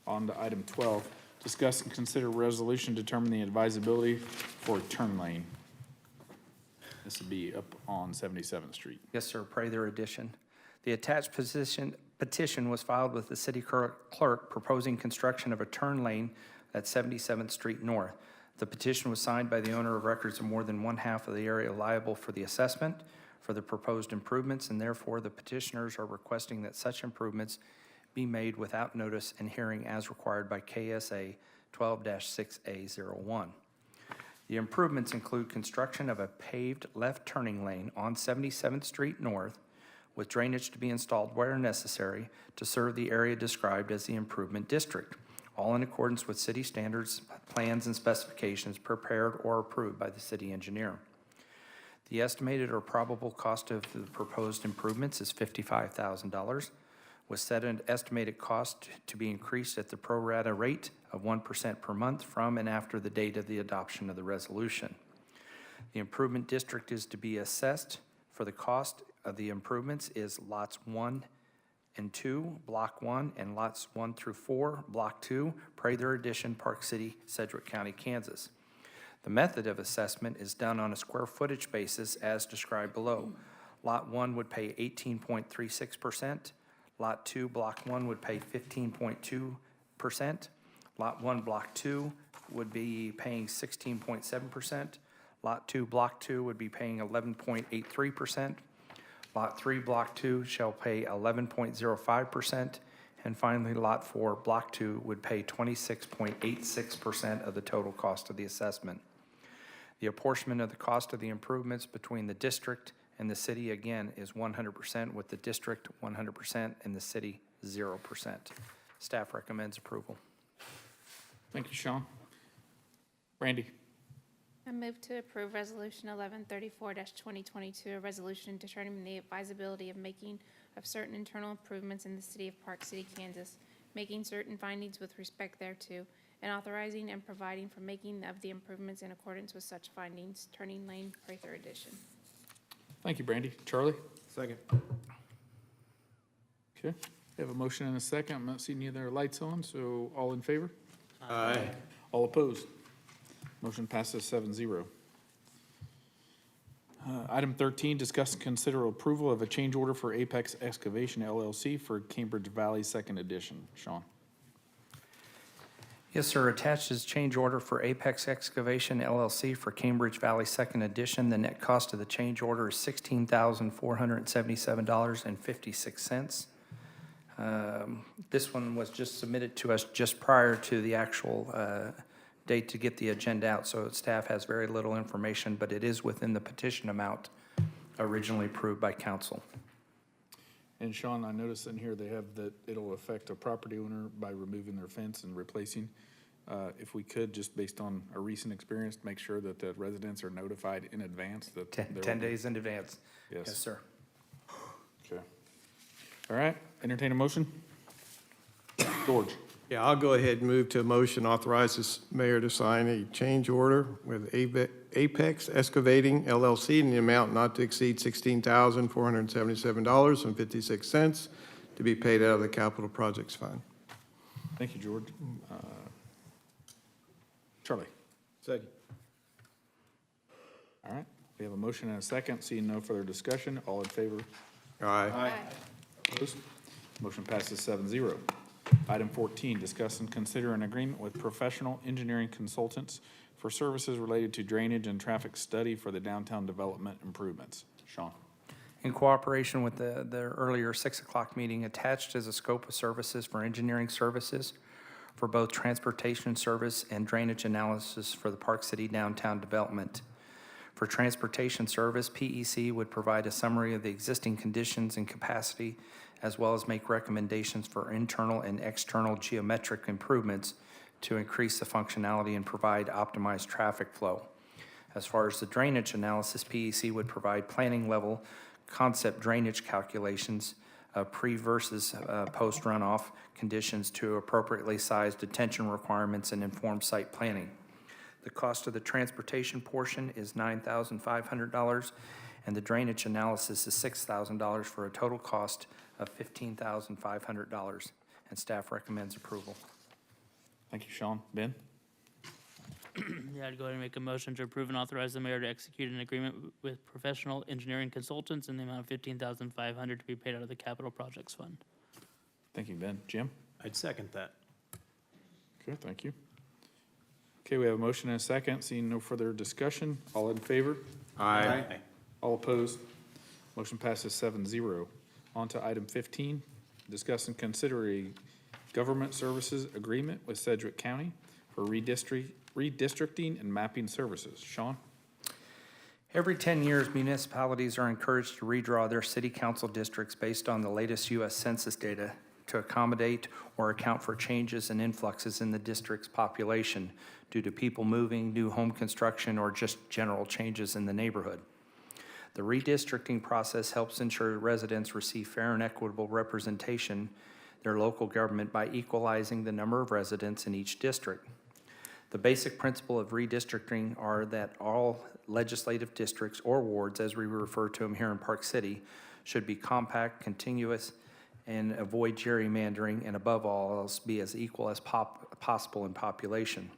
On to item 12, discuss and consider resolution determining the advisability for a turn lane. This would be up on 77th Street. Yes, sir, Prather Edition. The attached petition was filed with the city clerk proposing construction of a turn lane at 77th Street North. The petition was signed by the owner of records of more than one-half of the area liable for the assessment for the proposed improvements, and therefore the petitioners are requesting that such improvements be made without notice and hearing as required by KSA 12-6A01. The improvements include construction of a paved left turning lane on 77th Street North with drainage to be installed where necessary to serve the area described as the improvement district, all in accordance with city standards, plans, and specifications prepared or approved by the city engineer. The estimated or probable cost of the proposed improvements is $55,000, with set an estimated cost to be increased at the pro rata rate of 1% per month from and after the date of the adoption of the resolution. The improvement district is to be assessed for the cost of the improvements is lots 1 and 2, Block 1, and lots 1 through 4, Block 2, Prather Addition, Park City, Sedgwick County, Kansas. The method of assessment is done on a square footage basis as described below. Lot 1 would pay 18.36%. Lot 2, Block 1 would pay 15.2%. Lot 1, Block 2 would be paying 16.7%. Lot 2, Block 2 would be paying 11.83%. Lot 3, Block 2 shall pay 11.05%. And finally, Lot 4, Block 2 would pay 26.86% of the total cost of the assessment. The apportionment of the cost of the improvements between the district and the city, again, is 100%, with the district 100% and the city 0%. Staff recommends approval. Thank you, Sean. Randy? I move to approve Resolution 1134-2022, a resolution determining the advisability of making of certain internal improvements in the city of Park City, Kansas, making certain findings with respect thereto, and authorizing and providing for making of the improvements in accordance with such findings. Turning Lane, Prather Addition. Thank you, Brandy. Charlie? Second. Okay, we have a motion and a second. I'm not seeing any other lights on, so all in favor? Aye. All opposed? Motion passes 7-0. Item 13, discuss and consider approval of a change order for Apex Excavation LLC for Cambridge Valley Second Edition. Sean? Yes, sir. Attached is change order for Apex Excavation LLC for Cambridge Valley Second Edition. The net cost of the change order is $16,477.56. This one was just submitted to us just prior to the actual date to get the agenda out, so staff has very little information, but it is within the petition amount originally approved by council. And Sean, I noticed in here they have that it'll affect a property owner by removing their fence and replacing. If we could, just based on a recent experience, make sure that the residents are notified in advance that. 10 days in advance. Yes, sir. Okay. All right, entertain a motion. George? Yeah, I'll go ahead and move to a motion authorizes mayor to sign a change order with Apex Excavating LLC in the amount not to exceed $16,477.56 to be paid out of the Capital Projects Fund. Thank you, George. Charlie? Second. All right, we have a motion and a second. Seeing no further discussion, all in favor? Aye. Opposed? Motion passes 7-0. Item 14, discuss and consider an agreement with Professional Engineering Consultants for services related to drainage and traffic study for the downtown development improvements. Sean? In cooperation with the earlier 6 o'clock meeting, attached is a scope of services for engineering services for both transportation service and drainage analysis for the Park City downtown development. For transportation service, PEC would provide a summary of the existing conditions and capacity, as well as make recommendations for internal and external geometric improvements to increase the functionality and provide optimized traffic flow. As far as the drainage analysis, PEC would provide planning level concept drainage calculations of pre versus post runoff conditions to appropriately sized detention requirements and informed site planning. The cost of the transportation portion is $9,500, and the drainage analysis is $6,000 for a total cost of $15,500, and staff recommends approval. Thank you, Sean. Ben? Yeah, I'd go ahead and make a motion to approve and authorize the mayor to execute an agreement with Professional Engineering Consultants in the amount of $15,500 to be paid out of the Capital Projects Fund. Thank you, Ben. Jim? I'd second that. Okay, thank you. Okay, we have a motion and a second. Seeing no further discussion, all in favor? Aye. All opposed? Motion passes 7-0. On to item 15, discuss and consider a government services agreement with Sedgwick County for redistricting and mapping services. Sean? Every 10 years, municipalities are encouraged to redraw their city council districts based on the latest U.S. Census data to accommodate or account for changes and influxes in the district's population due to people moving, new home construction, or just general changes in the neighborhood. The redistricting process helps ensure residents receive fair and equitable representation in their local government by equalizing the number of residents in each district. The basic principle of redistricting are that all legislative districts or wards, as we refer to them here in Park City, should be compact, contiguous, and avoid gerrymandering, and above all else, be as equal as possible in population.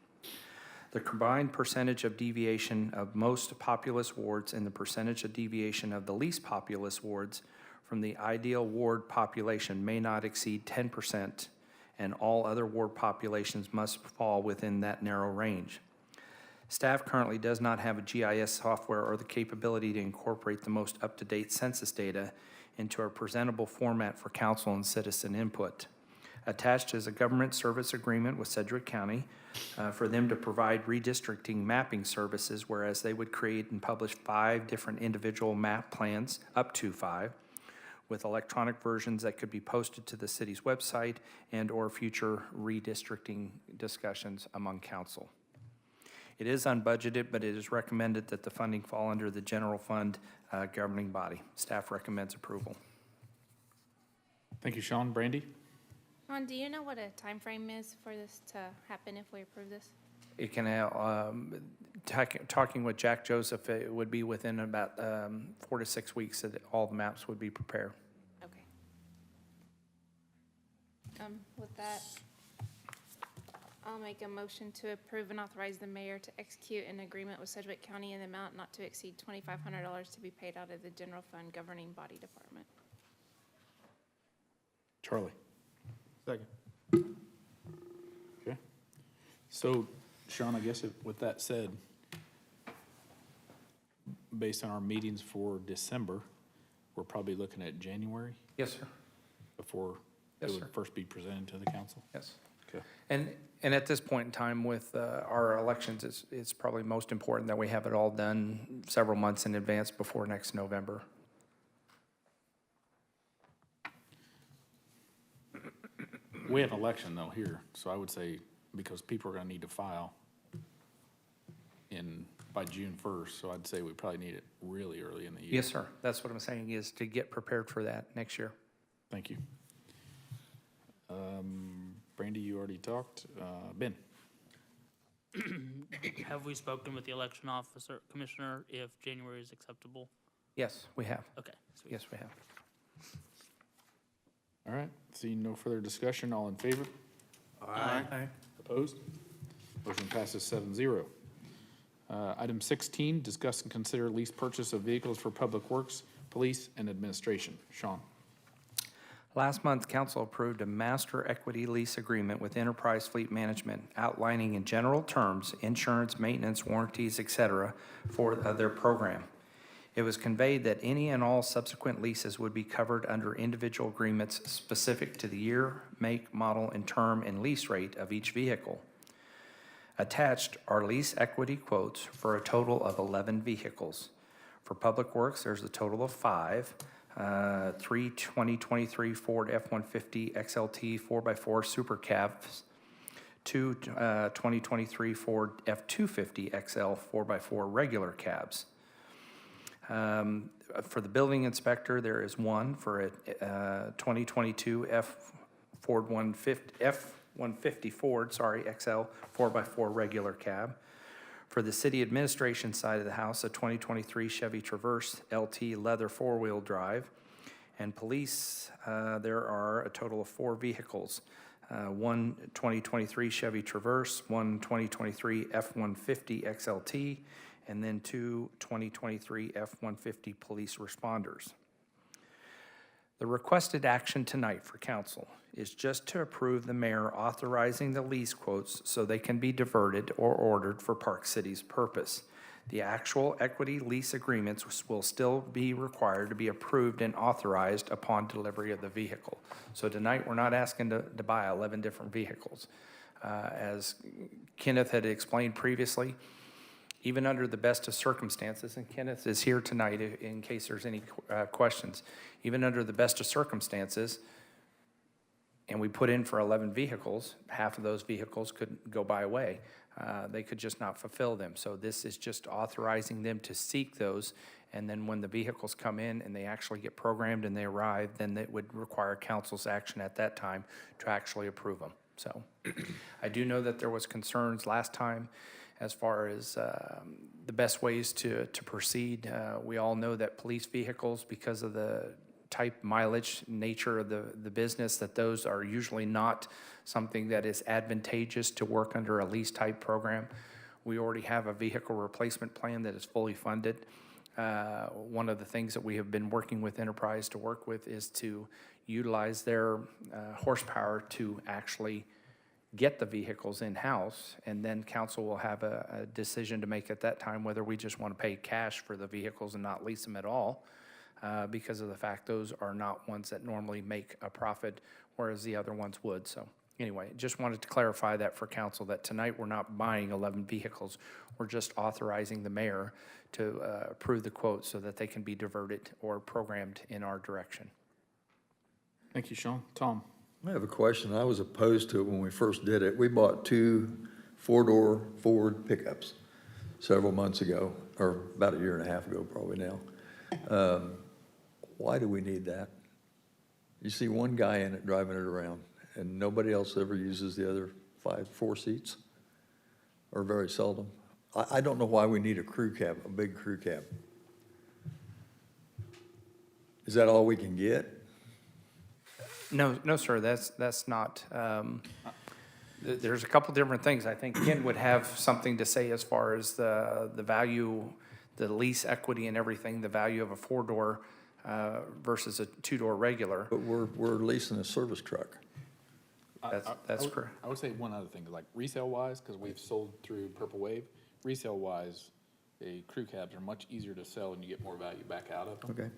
The combined percentage of deviation of most populous wards and the percentage of deviation of the least populous wards from the ideal ward population may not exceed 10%, and all other ward populations must fall within that narrow range. Staff currently does not have a GIS software or the capability to incorporate the most up-to-date census data into a presentable format for council and citizen input. Attached is a government service agreement with Sedgwick County for them to provide redistricting mapping services, whereas they would create and publish 5 different individual map plans, up to 5, with electronic versions that could be posted to the city's website and or future redistricting discussions among council. It is unbudgeted, but it is recommended that the funding fall under the general fund governing body. Staff recommends approval. Thank you, Sean. Brandy? Ron, do you know what a time frame is for this to happen if we approve this? It can, talking with Jack Joseph, it would be within about 4 to 6 weeks that all the maps would be prepared. Okay. With that, I'll make a motion to approve and authorize the mayor to execute an agreement with Sedgwick County in the amount not to exceed $2,500 to be paid out of the general fund governing body department. Charlie? Second. Okay. So, Sean, I guess with that said, based on our meetings for December, we're probably looking at January Yes, sir. before Yes, it would sir. first be presented to the council? Yes. Okay. And at this point in time with our elections, it's probably most important that we have it all done several months in advance before next November. We have an election though here, so I would say, because people are gonna need to file by June 1st, so I'd say we probably need it really early in the year. Yes, sir. That's what I'm saying, is to get prepared for that next year. Thank you. Brandy, you already talked. Ben? Have we spoken with the election officer, commissioner, if January is acceptable? Yes, we have. Okay. Sweet. Yes, we have. All right, seeing no further discussion, all in favor? Aye. Opposed? Motion passes 7-0. Item 16, discuss and consider lease purchase of vehicles for public works, police, and administration. Sean? Last month, council approved a master equity lease agreement with Enterprise Fleet Management outlining in general terms insurance, maintenance, warranties, etc. for their program. It was conveyed that any and all subsequent leases would be covered under individual agreements specific to the year, make, model, and term and lease rate of each vehicle. Attached are lease equity quotes for a total of 11 vehicles. For Public Works, there's a total of 5. 3 2023 Ford F-150 XLT 4x4 Super Cabs, 2 2023 Ford F-250 XL 4x4 regular cabs. For the building inspector, there is 1 for a 2022 F-150 Ford, XL 4x4 regular cab. For the city administration side of the house, a 2023 Chevy Traverse LT leather 4-wheel drive. And police, there are a total of 4 vehicles. 1 2023 Chevy Traverse, 1 2023 F-150 XLT, and then 2 2023 F-150 police responders. The requested action tonight for council is just to approve the mayor authorizing the lease quotes so they can be diverted or ordered for Park City's purpose. The actual equity lease agreements will still be required to be approved and authorized upon delivery of the vehicle. So tonight, we're not asking to buy 11 different vehicles. As Kenneth had explained previously, even under the best of circumstances, and Kenneth is here tonight in case there's any questions, even under the best of circumstances, and we put in for 11 vehicles, half of those vehicles could go by way. They could just not fulfill them. So this is just authorizing them to seek those, and then when the vehicles come in and they actually get programmed and they arrive, then it would require council's action at that time to actually approve them. So I do know that there was concerns last time as far as the best ways to proceed. We all know that police vehicles, because of the type mileage nature of the business, that those are usually not something that is advantageous to work under a lease type program. We already have a vehicle replacement plan that is fully funded. One of the things that we have been working with Enterprise to work with is to utilize their horsepower to actually get the vehicles in-house, and then council will have a decision to make at that time whether we just want to pay cash for the vehicles and not lease them at all, because of the fact those are not ones that normally make a profit, whereas the other ones would. So anyway, just wanted to clarify that for council, that tonight we're not buying 11 vehicles. We're just authorizing the mayor to approve the quote so that they can be diverted or programmed in our direction. Thank you, Sean. Tom? I have a question. I was opposed to it when we first did it. We bought 2 four-door Ford pickups several months ago, or about a year and a half ago probably now. Why do we need that? You see one guy in it driving it around, and nobody else ever uses the other 4 seats, or very seldom. I don't know why we need a crew cab, a big crew cab. Is that all we can get? No, sir, that's not. There's a couple different things. I think Ken would have something to say as far as the value, the lease equity and everything, the value of a 4-door versus a 2-door regular. But we're leasing a service truck. That's correct. I would say one other thing, like resale-wise, because we've sold through Purple Wave, resale-wise, the crew cabs are much easier to sell and you get more value back out of them. Okay.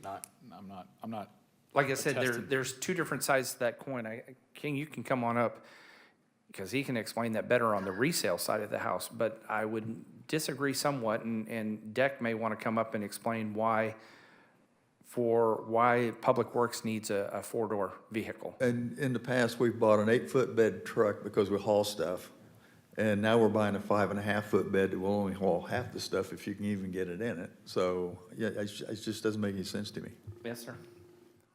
I'm not. Like I said, attesting. there's 2 different sides to that coin. King, you can come on up, because he can explain that better on the resale side of the house. But I would disagree somewhat, and Deck may want to come up and explain why Public Works needs a 4-door vehicle. And in the past, we've bought an 8-foot bed truck because we haul stuff. And now we're buying a 5.5-foot bed that will only haul half the stuff if you can even get it in it. So, yeah, it just doesn't make any sense to me. Yes, sir.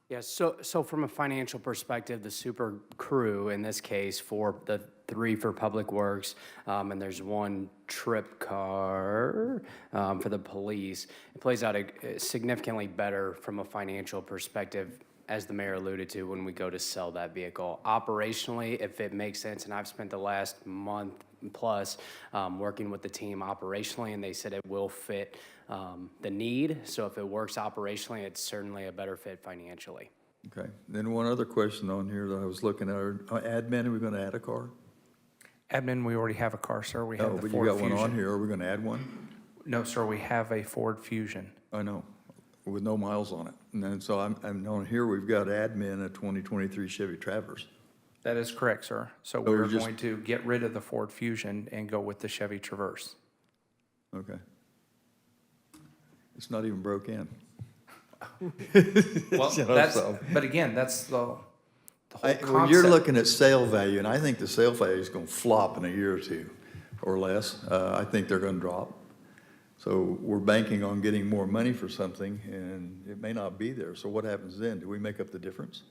Yes, so from a financial perspective, the super crew, in this case, for the 3 for Public Works, and there's 1 trip car for the police, it plays out significantly better from a financial perspective, as the mayor alluded to, when we go to sell that vehicle. Operationally, if it makes sense, and I've spent the last month plus working with the team operationally, and they said it will fit the need. So if it works operationally, it's certainly a better fit financially. Okay. Then one other question on here that I was looking at, admin, are we going to add a car? Admin, we already have a car, sir. We have Oh, the but you Ford got one on Fusion. here. Are we going to add one? No, sir, we have a Ford Fusion. I know, with no miles on it. And then, so I'm on here, we've got admin, a 2023 Chevy Traverse. That is correct, sir. So we're we're just- going to get rid of the Ford Fusion and go with the Chevy Traverse. Okay. It's not even broke in. Well, You know, that's, so- but again, that's the whole concept. Well, you're looking at sale value, and I think the sale value is going to flop in a year or 2 or less. I think they're going to drop. So we're banking on getting more money for something, and it may not be there. So what happens then? Do we make up the difference?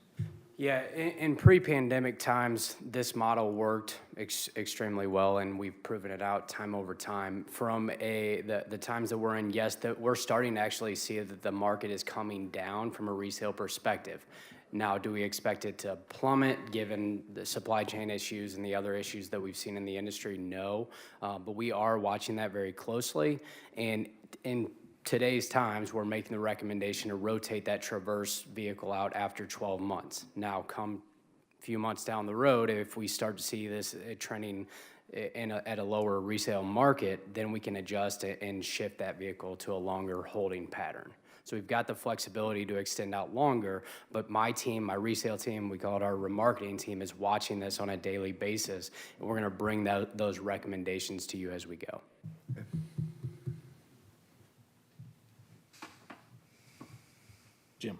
Yeah, in pre-pandemic times, this model worked extremely well, and we've proven it out time over time. From the times that we're in, yes, that we're starting to actually see that the market is coming down from a resale perspective. Now, do we expect it to plummet given the supply chain issues and the other issues that we've seen in the industry? No, but we are watching that very closely. And in today's times, we're making the recommendation to rotate that Traverse vehicle out after 12 months. Now, come a few months down the road, if we start to see this trending at a lower resale market, then we can adjust it and shift that vehicle to a longer holding pattern. So we've got the flexibility to extend out longer, but my team, my resale team, we call it our remarketing team, is watching this on a daily basis, and we're gonna bring those recommendations to you as we go. Okay. Jim?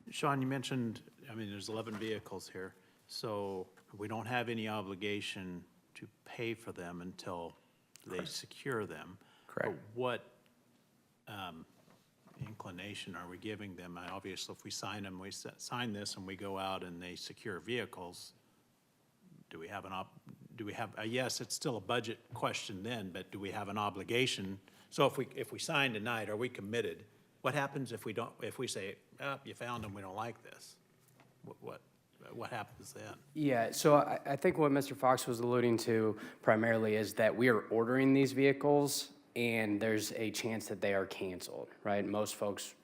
Sean, you mentioned, I mean, there's 11 vehicles here, so we don't have any obligation to pay for them until they secure them. Correct. But what inclination are we giving them? Obviously, if we sign them, sign this and we go out and they secure vehicles, do we have yes, it's still a budget question then, but do we have an obligation? So if we sign tonight, are we committed? What happens if we don't, if we say, oh, you found them, we don't like this? What happens then? Yeah, so I think what Mr. Fox was alluding to primarily is that we are ordering these vehicles and there's a chance that they are canceled, right? Most folks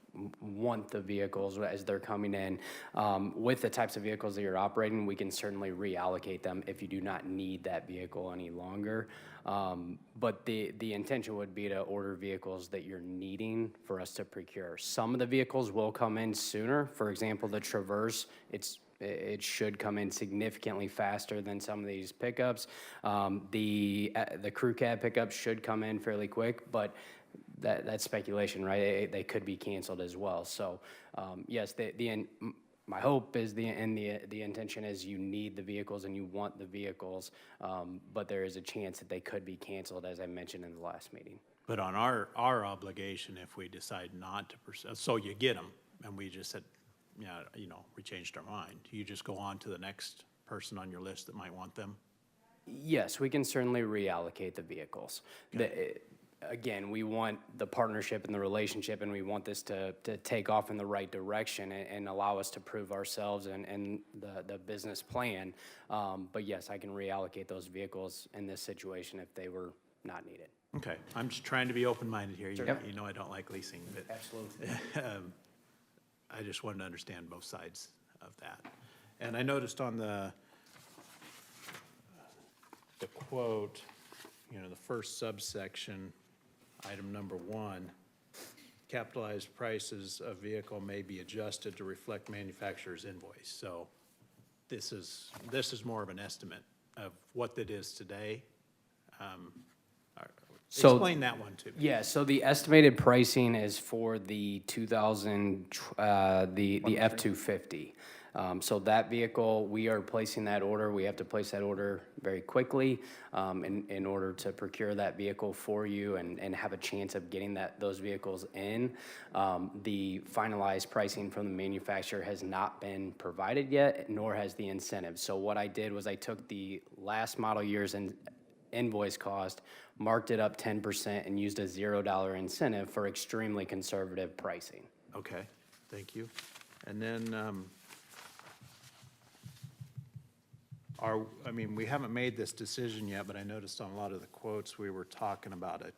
want the vehicles as they're coming in. With the types of vehicles that you're operating, we can certainly reallocate them if you do not need that vehicle any longer. But the intention would be to order vehicles that you're needing for us to procure. Some of the vehicles will come in sooner. For example, the Traverse, it should come in significantly faster than some of these pickups. The crew cab pickups should come in fairly quick, but that's speculation, right? They could be canceled as well. So yes, my hope is the intention is you need the vehicles and you want the vehicles, but there is a chance that they could be canceled, as I mentioned in the last meeting. But on our obligation, if we decide not to pursue, so you get them, and we just said, yeah, we changed our mind. You just go on to the next person on your list that might want them? Yes, we can certainly reallocate the vehicles. Again, we want the partnership and the relationship, and we want this to take off in the right direction and allow us to prove ourselves and the business plan. But yes, I can reallocate those vehicles in this situation if they were not needed. Okay, I'm just trying to be open-minded here. Yep. You know I don't like leasing, but Absolutely. I just wanted to understand both sides of that. And I noticed on the quote, the first subsection, item number 1, capitalized prices of vehicle may be adjusted to reflect manufacturer's invoice. So this is more of an estimate of what that is today. So- Explain that one to me. Yeah, so the estimated pricing is for the the F-250. So that vehicle, we are placing that order. We have to place that order very quickly in order to procure that vehicle for you and have a chance of getting those vehicles in. The finalized pricing from the manufacturer has not been provided yet, nor has the incentive. So what I did was I took the last model year's invoice cost, marked it up 10%, and used a $0 incentive for extremely conservative pricing. Okay, thank you. And then, we haven't made this decision yet, but I noticed on a lot of the quotes, we were talking about a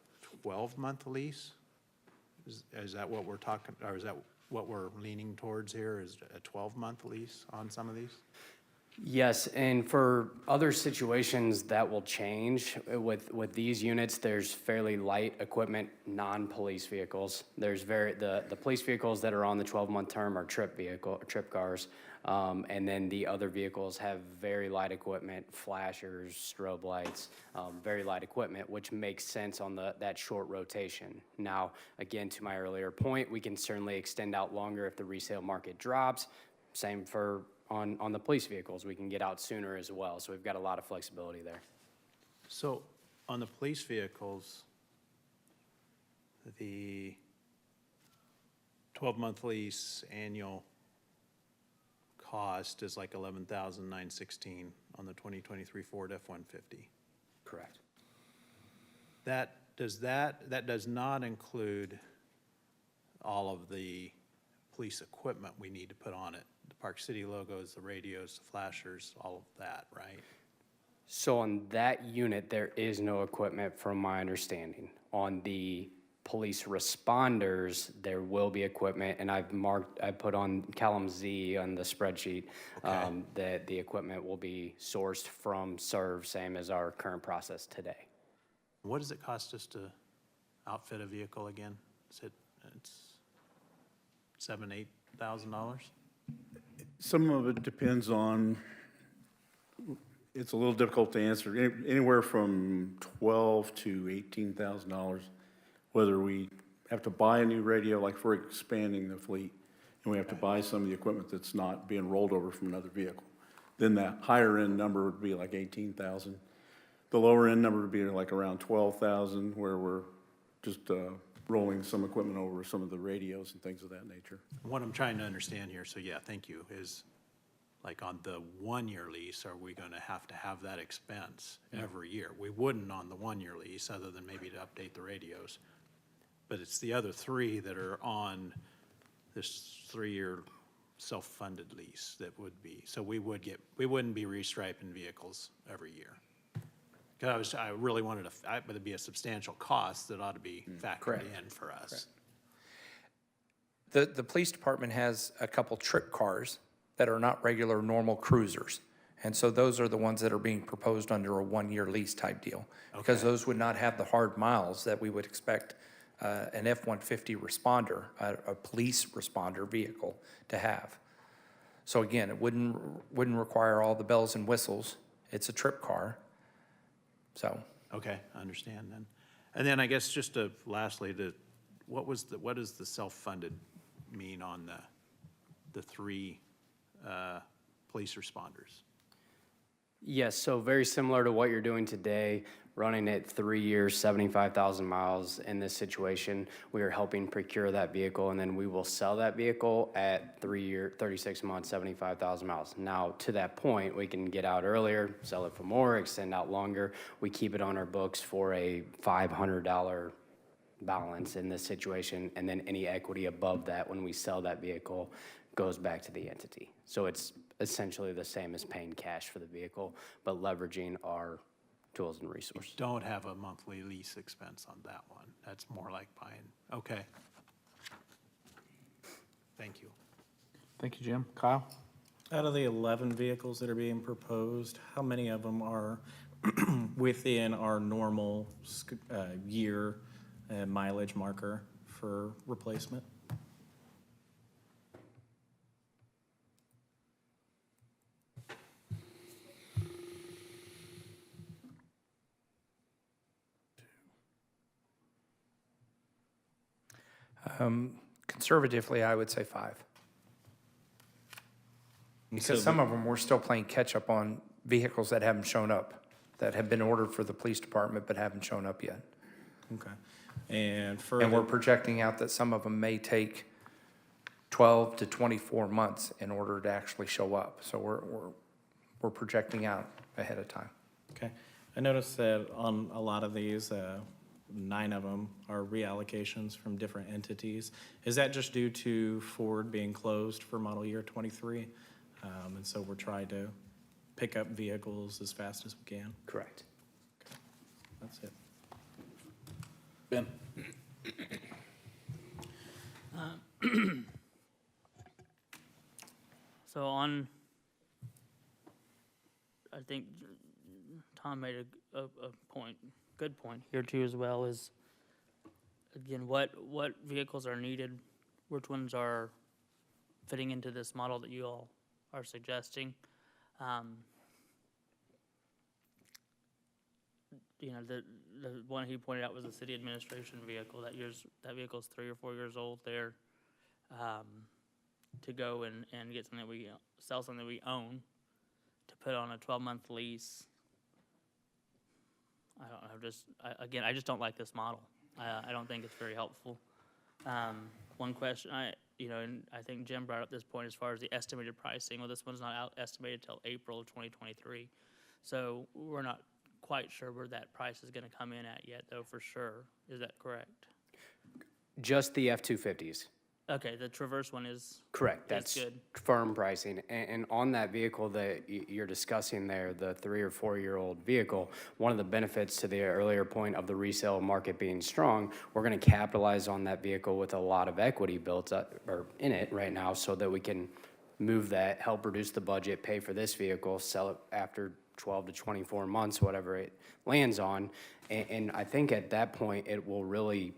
12-month lease. Is that what we're talking, or is that what we're leaning towards here, is a 12-month lease on some of these? Yes, and for other situations, that will change. With these units, there's fairly light equipment, non-police vehicles. There's the police vehicles that are on the 12-month term are trip cars. And then the other vehicles have very light equipment, flashers, strobe lights, very light equipment, which makes sense on that short rotation. Now, again, to my earlier point, we can certainly extend out longer if the resale market drops. Same for on the police vehicles, we can get out sooner as well. So we've got a lot of flexibility there. So on the police vehicles, the 12-month lease annual cost is like $11,916 on the 2023 Ford F-150. Correct. That does not include all of the police equipment we need to put on it. The Park City logos, the radios, the flashers, all of that, right? So on that unit, there is no equipment from my understanding. On the police responders, there will be equipment, and I put on column Z on the spreadsheet, that the equipment will be sourced from SERV, same as our current process today. What does it cost us to outfit a vehicle again? It's $7,000-8,000? Some of it depends on, it's a little difficult to answer, anywhere from $12,000 to $18,000, whether we have to buy a new radio, like if we're expanding the fleet, and we have to buy some of the equipment that's not being rolled over from another vehicle, then that higher end number would be like 18,000. The lower end number would be like around 12,000, where we're just rolling some equipment over, some of the radios and things of that nature. What I'm trying to understand here, so yeah, thank you, is like on the one-year lease, are we gonna have to have that expense every year? We wouldn't on the one-year lease, other than maybe to update the radios. But it's the other three that are on this 3-year self-funded lease that would be, so we wouldn't be restriping vehicles every year. Because I really wanted to, but it'd be a substantial cost that ought to be factored Correct. in for us. The police department has a couple trip cars that are not regular, normal cruisers. And so those are the ones that are being proposed under a one-year lease type deal. Because Okay. those would not have the hard miles that we would expect an F-150 responder, a police responder vehicle to have. So again, it wouldn't require all the bells and whistles. It's a trip car. So, Okay, I understand then. And then I guess just to, lastly, what does the self-funded mean on the three police responders? Yes, so very similar to what you're doing today, running it 3 years, 75,000 miles. In this situation, we are helping procure that vehicle, and then we will sell that vehicle at 3 year, 36 months, 75,000 miles. Now, to that point, we can get out earlier, sell it for more, extend out longer. We keep it on our books for a $500 balance in this situation, and then any equity above that when we sell that vehicle goes back to the entity. So it's essentially the same as paying cash for the vehicle, but leveraging our tools and resources. Don't have a monthly lease expense on that one. That's more like buying, okay. Thank you. Thank you, Jim. Kyle? Out of the 11 vehicles that are being proposed, how many of them are within our normal year mileage marker for replacement? Conservatively, I would say 5. Because some of them, we're still playing catch-up on vehicles that haven't shown up, that have been ordered for the police department but haven't shown up yet. Okay. And And we're projecting out that some of them may take 12 to 24 months in order to actually show up. So we're projecting out ahead of time. Okay. I noticed that on a lot of these, 9 of them are reallocations from different entities. Is that just due to Ford being closed for model year 23? And so we're trying to pick up vehicles as fast as we can? Correct. Okay. That's it. Ben? So on, I think Tom made a point, good point here too as well, is again, what vehicles are needed, which ones are fitting into this model that you all are suggesting. You know, the one he pointed out was the city administration vehicle. That vehicle's 3 or 4 years old there. To go and get something that sell something we own, to put on a 12-month lease. I don't know, I just don't like this model. I don't think it's very helpful. One question, and I think Jim brought up this point as far as the estimated pricing. Well, this one's not out estimated till April of 2023. So we're not quite sure where that price is gonna come in at yet, though, for sure. Is that correct? Just the F-250s. Okay, the Traverse one is Correct. That's That's good. firm pricing. And on that vehicle that you're discussing there, the 3 or 4 year old vehicle, one of the benefits to the earlier point of the resale market being strong, we're going to capitalize on that vehicle with a lot of equity built up or in it right now, so that we can move that, help reduce the budget, pay for this vehicle, sell it after 12 to 24 months, whatever it lands on. And I think at that point, it will really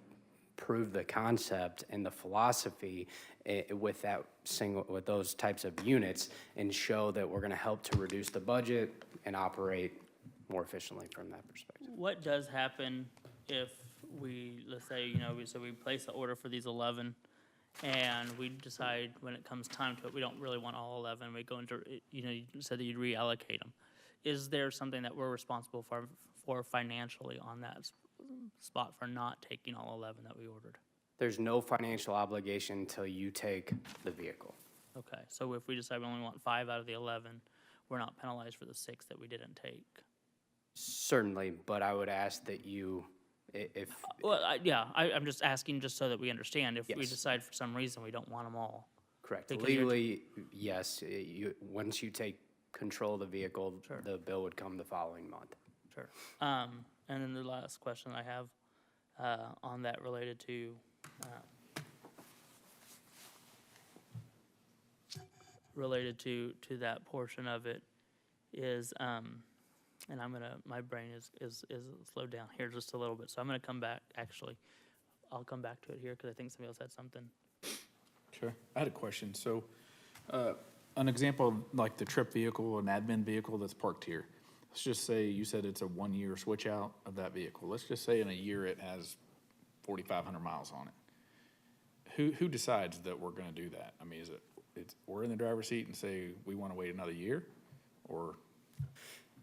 prove the concept and the philosophy with those types of units, and show that we're going to help to reduce the budget and operate more efficiently from that perspective. What does happen if let's say, we place the order for these 11, and we decide when it comes time to it, we don't really want all 11, we go into, you said that you'd reallocate them. Is there something that we're responsible for financially on that spot for not taking all 11 that we ordered? There's no financial obligation until you take the vehicle. Okay, so if we decide we only want 5 out of the 11, we're not penalized for the 6 that we didn't take? Certainly, but I would ask that you, I'm just asking just so that we understand. If we Yes. decide for some reason we don't want them all. correct. Because you're- Legally, yes, once you take control of the vehicle, the bill would come the following month. Sure. And then the last question I have on that related to that portion of it is, and my brain is slowed down here just a little bit, so I'm gonna come back, actually. I'll come back to it here because I think somebody else had something. Sure. I had a question. So, an example of like the trip vehicle, an admin vehicle that's parked here. Let's just say you said it's a 1-year switch out of that vehicle. Let's just say in a year it has 4,500 miles on it. Who decides that we're gonna do that? I mean, we're in the driver's seat and say we wanna wait another year, or?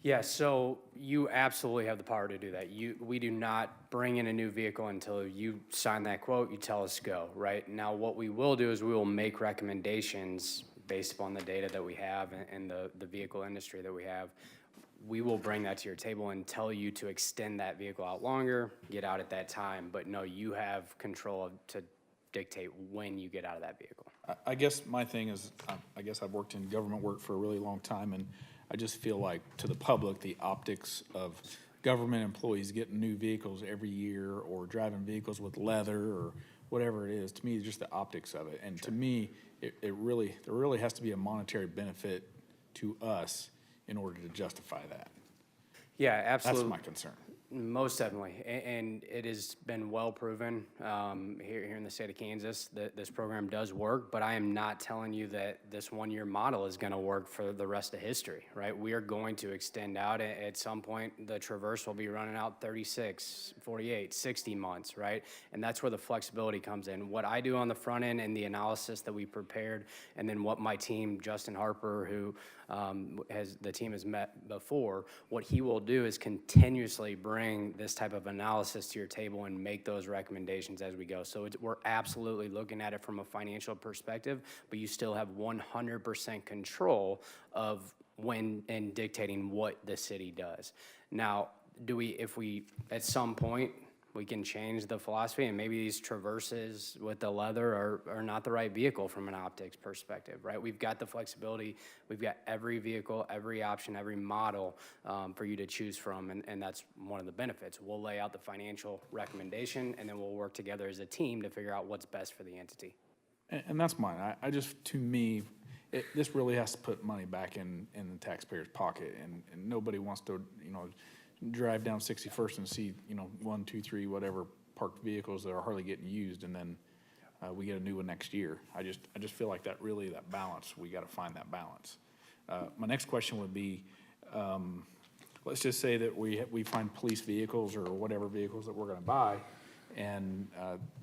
Yeah, so you absolutely have the power to do that. We do not bring in a new vehicle until you sign that quote, you tell us go, right? Now, what we will do is we will make recommendations based upon the data that we have and the vehicle industry that we have. We will bring that to your table and tell you to extend that vehicle out longer, get out at that time. But no, you have control to dictate when you get out of that vehicle. I guess my thing is, I guess I've worked in government work for a really long time, and I just feel like to the public, the optics of government employees getting new vehicles every year or driving vehicles with leather or whatever it is, to me, just the optics of it. And to me, there really has to be a monetary benefit to us in order to justify that. Yeah, absolutely. That's my concern. Most definitely, and it has been well proven here in the state of Kansas that this program does work, but I am not telling you that this 1-year model is going to work for the rest of history, right? We are going to extend out. At some point, the Traverse will be running out 36, 48, 60 months, right? And that's where the flexibility comes in. What I do on the front end and the analysis that we prepared, and then what my team, Justin Harper, who the team has met before, what he will do is continuously bring this type of analysis to your table and make those recommendations as we go. So we're absolutely looking at it from a financial perspective, but you still have 100% control of when and dictating what the city does. Now, if we, at some point, we can change the philosophy, and maybe these Traverses with the leather are not the right vehicle from an optics perspective, right? We've got the flexibility, we've got every vehicle, every option, every model for you to choose from, and that's one of the benefits. We'll lay out the financial recommendation, and then we'll work together as a team to figure out what's best for the entity. And that's mine. I just, to me, this really has to put money back in the taxpayer's pocket, and nobody wants to, drive down 61st and see, 1, 2, 3, whatever parked vehicles that are hardly getting used, and then we get a new one next year. I just feel like that balance, we got to find that balance. My next question would be, let's just say that we find police vehicles or whatever vehicles that we're going to buy, and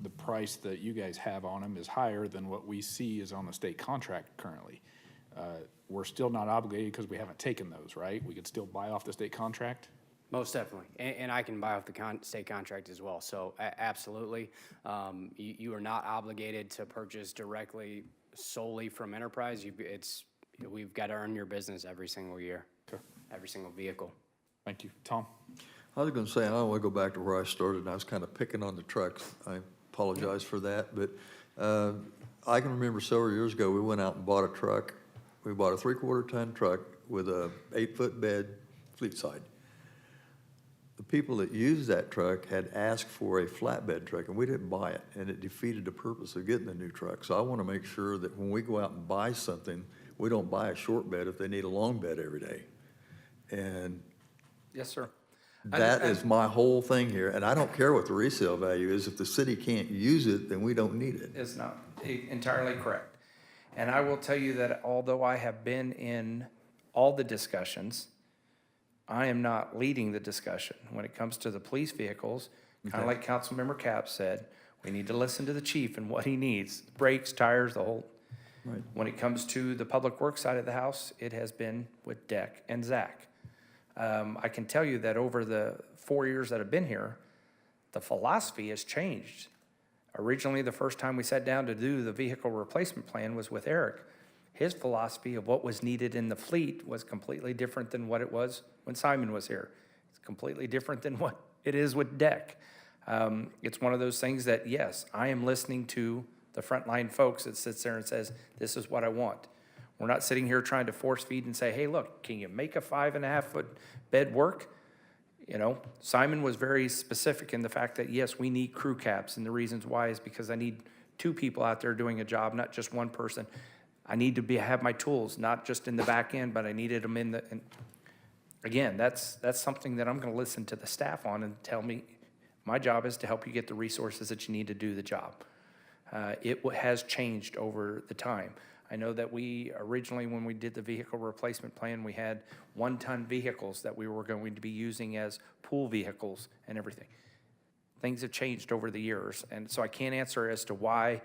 the price that you guys have on them is higher than what we see is on the state contract currently. We're still not obligated because we haven't taken those, right? We could still buy off the state contract? Most definitely, and I can buy off the state contract as well, so absolutely. You are not obligated to purchase directly solely from Enterprise. We've got to earn your business every single year, every single vehicle. Thank you. Tom? I was going to say, I don't want to go back to where I started, and I was kind of picking on the trucks. I apologize for that, but I can remember several years ago, we went out and bought a truck. We bought a 3/4 ton truck with a 8-foot bed fleet side. The people that used that truck had asked for a flatbed truck, and we didn't buy it, and it defeated the purpose of getting the new truck. So I want to make sure that when we go out and buy something, we don't buy a short bed if they need a long bed every day. And Yes, sir. that is my whole thing here, and I don't care what the resale value is. If the city can't use it, then we don't need it. Is not entirely correct. And I will tell you that although I have been in all the discussions, I am not leading the discussion. When it comes to the police vehicles, Kind of like Councilmember Cap said, we need to listen to the chief and what he needs, brakes, tires, the whole. Right. When it comes to the public works side of the house, it has been with Deck and Zach. I can tell you that over the 4 years that I've been here, the philosophy has changed. Originally, the first time we sat down to do the vehicle replacement plan was with Eric. His philosophy of what was needed in the fleet was completely different than what it was when Simon was here. It's completely different than what it is with Deck. It's one of those things that, yes, I am listening to the frontline folks that sits there and says, this is what I want. We're not sitting here trying to force feed and say, hey, look, can you make a 5.5 foot bed work? You know, Simon was very specific in the fact that, yes, we need crew caps, and the reasons why is because I need 2 people out there doing a job, not just 1 person. I need to have my tools, not just in the back end, but I needed them in the, and again, that's something that I'm gonna listen to the staff on and tell me, my job is to help you get the resources that you need to do the job. It has changed over the time. I know that we originally, when we did the vehicle replacement plan, we had 1-ton vehicles that we were going to be using as pool vehicles and everything. Things have changed over the years, and so I can't answer as to why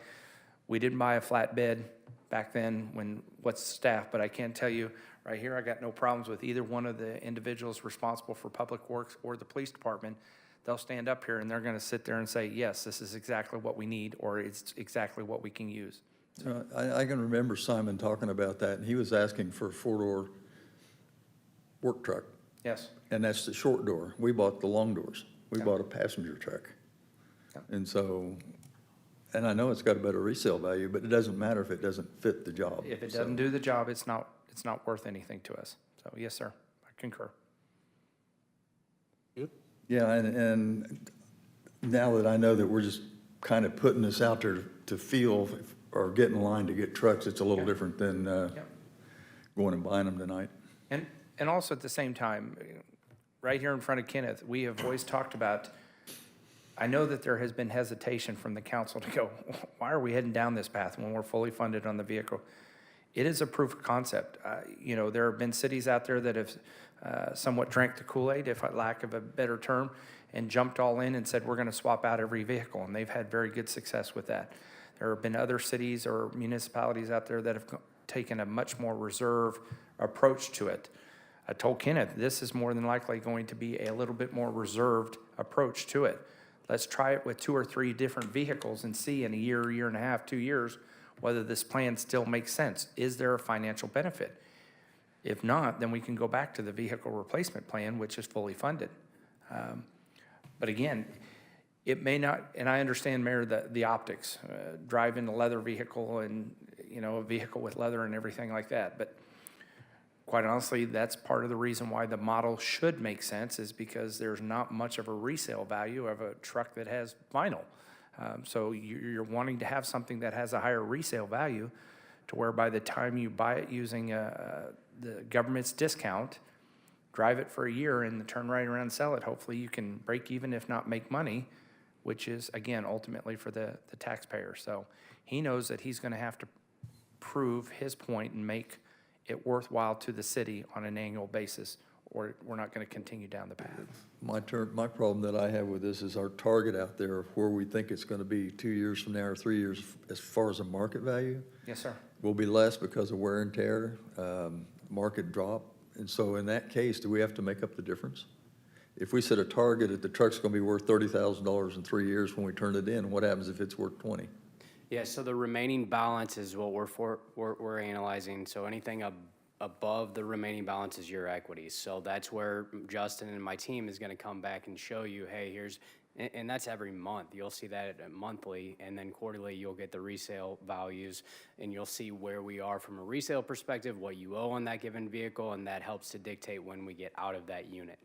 we didn't buy a flatbed back then when what's staff, but I can tell you right here, I got no problems with either one of the individuals responsible for Public Works or the police department. They'll stand up here and they're gonna sit there and say, yes, this is exactly what we need, or it's exactly what we can use. I can remember Simon talking about that, and he was asking for a 4-door work truck, Yes. and that's the short door. We bought the long doors. We bought a passenger truck. And so, and I know it's got a better resale value, but it doesn't matter if it doesn't fit the job. If it doesn't do the job, it's not worth anything to us. So, yes, sir, I concur. Yeah, and now that I know that we're just kind of putting this out there to feel or get in line to get trucks, it's a little different than going and buying them tonight. And also at the same time, right here in front of Kenneth, we have always talked about, I know that there has been hesitation from the council to go, why are we heading down this path when we're fully funded on the vehicle? It is a proof of concept. You know, there have been cities out there that have somewhat drank the Kool-Aid, if lack of a better term, and jumped all in and said, we're gonna swap out every vehicle, and they've had very good success with that. There have been other cities or municipalities out there that have taken a much more reserved approach to it. I told Kenneth, this is more than likely going to be a little bit more reserved approach to it. Let's try it with 2 or 3 different vehicles and see in a year, year and a half, 2 years, whether this plan still makes sense. Is there a financial benefit? If not, then we can go back to the vehicle replacement plan, which is fully funded. But again, it may not, and I understand, Mayor, the optics, driving a leather vehicle and, you know, a vehicle with leather and everything like that. But quite honestly, that's part of the reason why the model should make sense, is because there's not much of a resale value of a truck that has vinyl. So you're wanting to have something that has a higher resale value, to where by the time you buy it using the government's discount, drive it for a year and turn right around and sell it, hopefully you can break even, if not make money, which is, again, ultimately for the taxpayer. So he knows that he's gonna have to prove his point and make it worthwhile to the city on an annual basis, or we're not gonna continue down the path. My problem that I have with this is our target out there of where we think it's gonna be 2 years from now or 3 years as far as the market value. Yes, sir. Will be less because of wear and tear, market drop. And so in that case, do we have to make up the difference? If we set a target that the truck's gonna be worth $30,000 in 3 years, when we turn it in, what happens if it's worth 20? Yeah, so the remaining balance is what we're analyzing. So anything above the remaining balance is your equity. So that's where Justin and my team is gonna come back and show you, hey, here's, and that's every month. You'll see that monthly, and then quarterly you'll get the resale values, and you'll see where we are from a resale perspective, what you owe on that given vehicle, and that helps to dictate when we get out of that unit.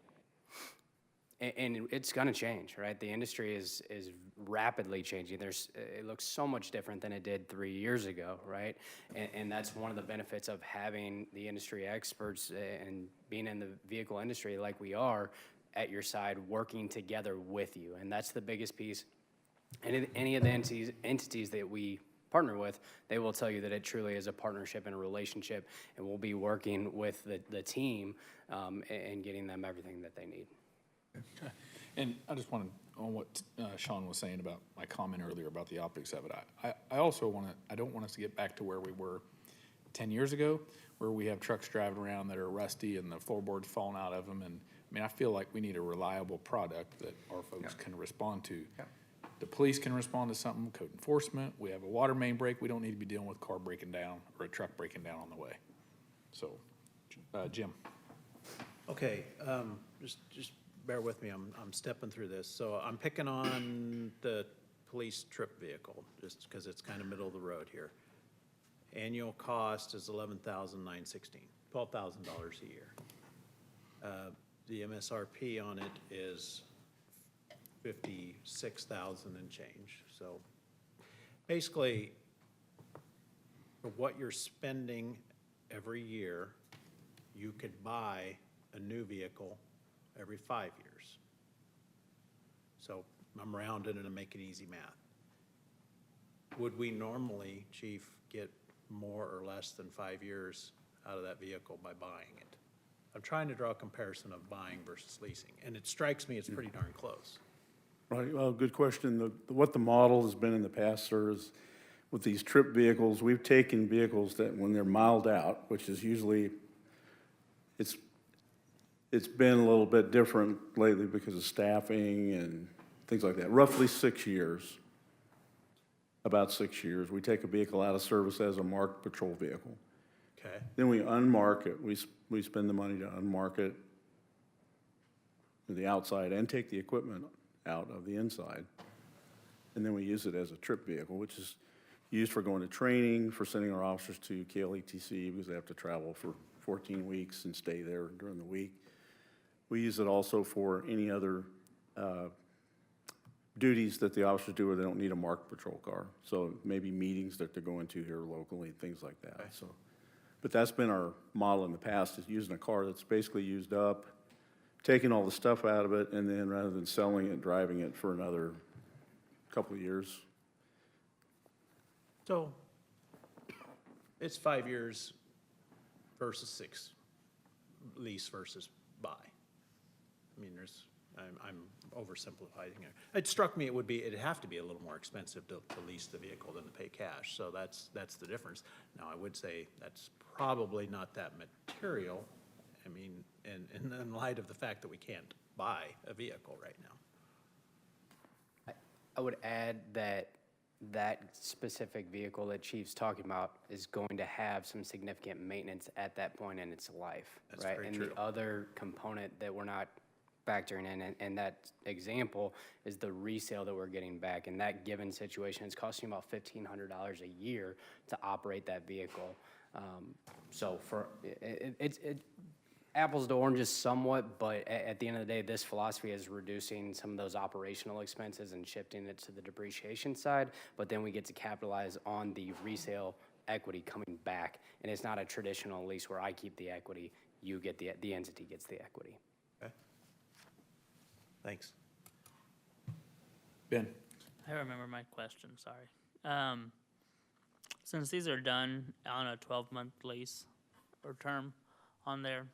And it's gonna change, right? The industry is rapidly changing. It looks so much different than it did 3 years ago, right? And that's one of the benefits of having the industry experts and being in the vehicle industry like we are at your side, working together with you. And that's the biggest piece. And any of the entities that we partner with, they will tell you that it truly is a partnership and a relationship, and we'll be working with the team and getting them everything that they need. And I just wanted, on what Sean was saying about my comment earlier about the optics of it, I also I don't want us to get back to where we were 10 years ago, where we have trucks driving around that are rusty and the floorboards falling out of them. And I mean, I feel like we need a reliable product that our folks can respond to. The police can respond to something, code enforcement. We have a water main break. We don't need to be dealing with a car breaking down or a truck breaking down on the way. So, Jim. Okay, just bear with me, I'm stepping through this. So I'm picking on the police trip vehicle, just because it's kind of middle of the road here. Annual cost is $11,916, $12,000 a year. The MSRP on it is 56,000 and change. So basically, for what you're spending every year, you could buy a new vehicle every 5 years. So I'm rounding and I'm making easy math. Would we normally, Chief, get more or less than 5 years out of that vehicle by buying it? I'm trying to draw a comparison of buying versus leasing, and it strikes me it's pretty darn close. Right, well, good question. What the model has been in the past, sir, is with these trip vehicles, we've taken vehicles that when they're miled out, which is usually, it's been a little bit different lately because of staffing and things like that. Roughly 6 years, about 6 years, we take a vehicle out of service as a marked patrol vehicle. Okay. Then we unmark it. We spend the money to unmark it to the outside and take the equipment out of the inside. And then we use it as a trip vehicle, which is used for going to training, for sending our officers to KLETC because they have to travel for 14 weeks and stay there during the week. We use it also for any other duties that the officers do where they don't need a marked patrol car. So maybe meetings that they're going to here locally, things like that. Okay. So, but that's been our model in the past, is using a car that's basically used up, taking all the stuff out of it, and then rather than selling it, driving it for another couple of years. So it's 5 years versus 6, lease versus buy. I mean, I'm oversimplifying it. It struck me it'd have to be a little more expensive to lease the vehicle than to pay cash. So that's the difference. Now, I would say that's probably not that material. I mean, in light of the fact that we can't buy a vehicle right now. I would add that that specific vehicle that Chief's talking about is going to have some significant maintenance at that point in its life, That's right? very And true. the other component that we're not factoring in that example is the resale that we're getting back. In that given situation, it's costing about $1,500 a year to operate that vehicle. So for it's apples to oranges somewhat, but at the end of the day, this philosophy is reducing some of those operational expenses and shifting it to the depreciation side, but then we get to capitalize on the resale equity coming back. And it's not a traditional lease where I keep the equity, you get the entity gets the equity. Okay. Thanks. Ben? I remember my question, sorry. Since these are done on a 12-month lease or term on there,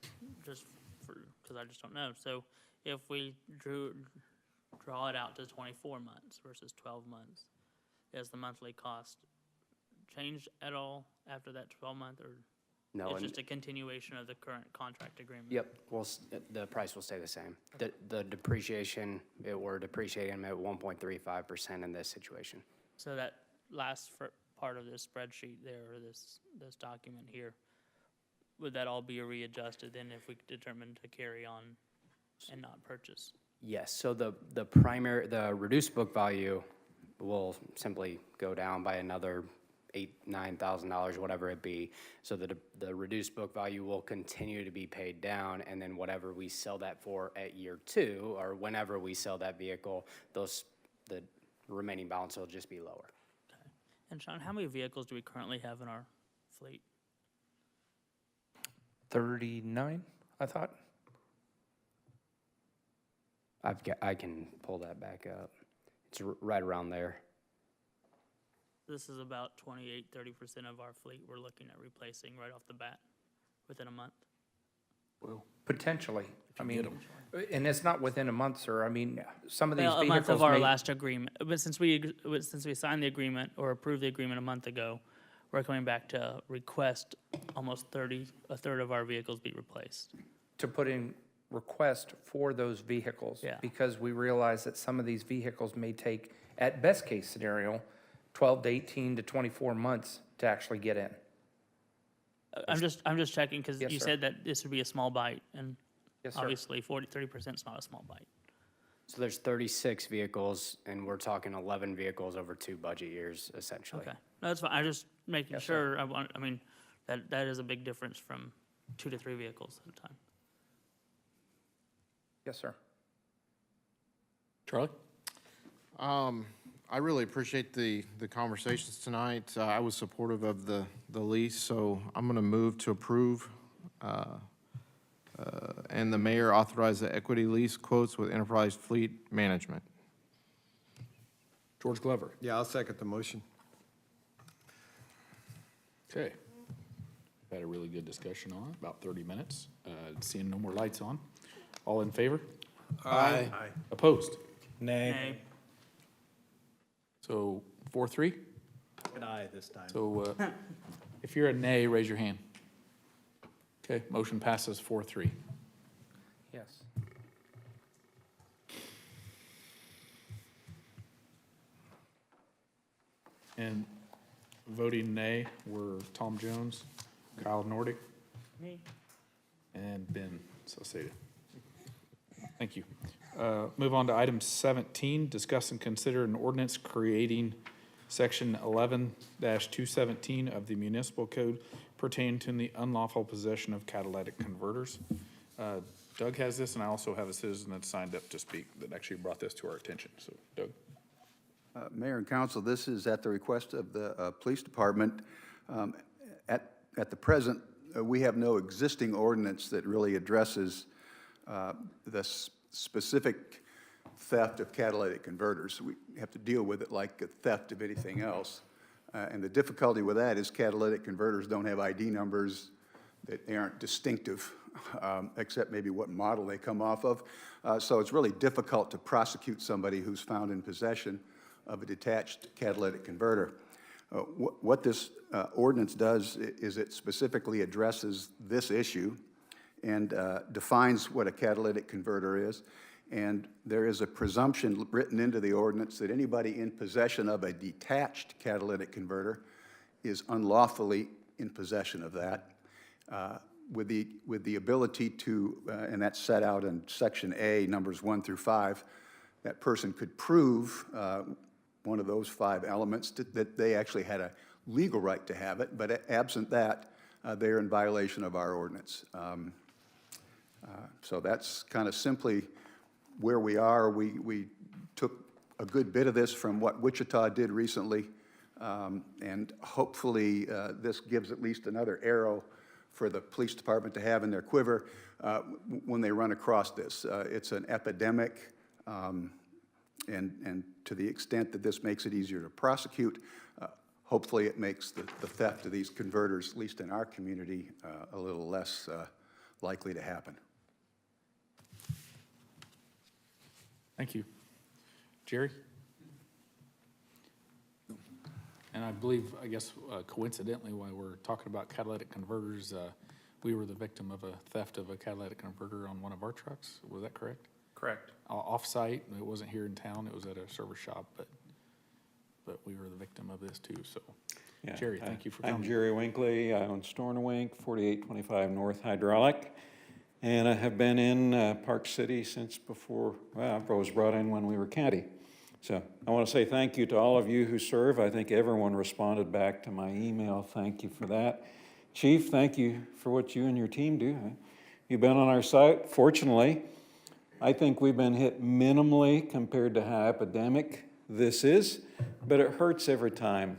just for, because I just don't know. So if we draw it out to 24 months versus 12 months, is the monthly cost changed at all after that 12-month, or No, it's and- just a continuation of the current contract agreement? Yep, well, the price will stay the same. The depreciation, we're depreciating them at 1.35% in this situation. So that last part of this spreadsheet there, or this document here, would that all be readjusted then if we determine to carry on and not purchase? Yes, so the reduced book value will simply go down by another $8,000-9,000, whatever it be. So the reduced book value will continue to be paid down, and then whatever we sell that for at year 2, or whenever we sell that vehicle, the remaining balance will just be lower. Okay. And Sean, how many vehicles do we currently have in our fleet? 39, I thought. I can pull that back up. It's right around there. This is about 28-30% of our fleet we're looking at replacing right off the bat within a month. Well, Potentially. I mean, and it's not within a month, sir. I mean, some of these Well, a month vehicles of our may. last agreement, but since we signed the agreement or approved the agreement a month ago, we're coming back to request almost a third of our vehicles be replaced. To put in request for those vehicles. Yeah. Because we realize that some of these vehicles may take, at best case scenario, 12 to 18 to 24 months to actually get in. I'm just checking, because Yes, you sir. said that this would be a small bite, and Yes, sir. obviously 30% is not a small bite. So there's 36 vehicles, and we're talking 11 vehicles over 2 budget years, essentially. Okay, no, that's fine, I'm just making Yes, sir. sure, I mean, that is a big difference from 2 to 3 vehicles at a time. Yes, sir. Charlie? I really appreciate the conversations tonight. I was supportive of the lease, so I'm going to move to approve and the mayor authorize the equity lease quotes with Enterprise Fleet Management. George Glover? Yeah, I'll second the motion. Okay. Had a really good discussion on it, about 30 minutes. Seeing no more lights on. All in favor? Aye. Opposed? Nay. So 4-3? An aye this time. So if you're a nay, raise your hand. Okay, motion passes 4-3. Yes. And voting nay were Tom Jones, Kyle Nordic, Me. and Ben Salcedo. Thank you. Move on to item 17, discuss and consider an ordinance creating section 11-217 of the municipal code pertaining to the unlawful possession of catalytic converters. Doug has this, and I also have a citizen that signed up to speak that actually brought this to our attention. So, Doug. Mayor and council, this is at the request of the police department. At the present, we have no existing ordinance that really addresses the specific theft of catalytic converters. We have to deal with it like a theft of anything else. And the difficulty with that is catalytic converters don't have ID numbers, that they aren't distinctive, except maybe what model they come off of. So it's really difficult to prosecute somebody who's found in possession of a detached catalytic converter. What this ordinance does is it specifically addresses this issue and defines what a catalytic converter is. And there is a presumption written into the ordinance that anybody in possession of a detached catalytic converter is unlawfully in possession of that, with the ability to, and that's set out in section A, numbers 1 through 5, that person could prove one of those 5 elements that they actually had a legal right to have it, but absent that, they're in violation of our ordinance. So that's kind of simply where we are. We took a good bit of this from what Wichita did recently, and hopefully this gives at least another arrow for the police department to have in their quiver when they run across this. It's an epidemic, and to the extent that this makes it easier to prosecute, hopefully it makes the theft of these converters, at least in our community, a little less likely to happen. Thank you. Jerry? And I believe, I guess coincidentally, while we're talking about catalytic converters, we were the victim of a theft of a catalytic converter on one of our trucks. Was that correct? Correct. Off-site. It wasn't here in town. It was at a service shop, but we were the victim of this too, so. Yeah. Jerry, thank you for coming. I'm Jerry Winkley. I own Stornowink, 4825 North Hydraulic. And I have been in Park City since before, well, I was brought in when we were county. So I want to say thank you to all of you who serve. I think everyone responded back to my email. Thank you for that. Chief, thank you for what you and your team do. You've been on our site. Fortunately, I think we've been hit minimally compared to how epidemic this is, but it hurts every time.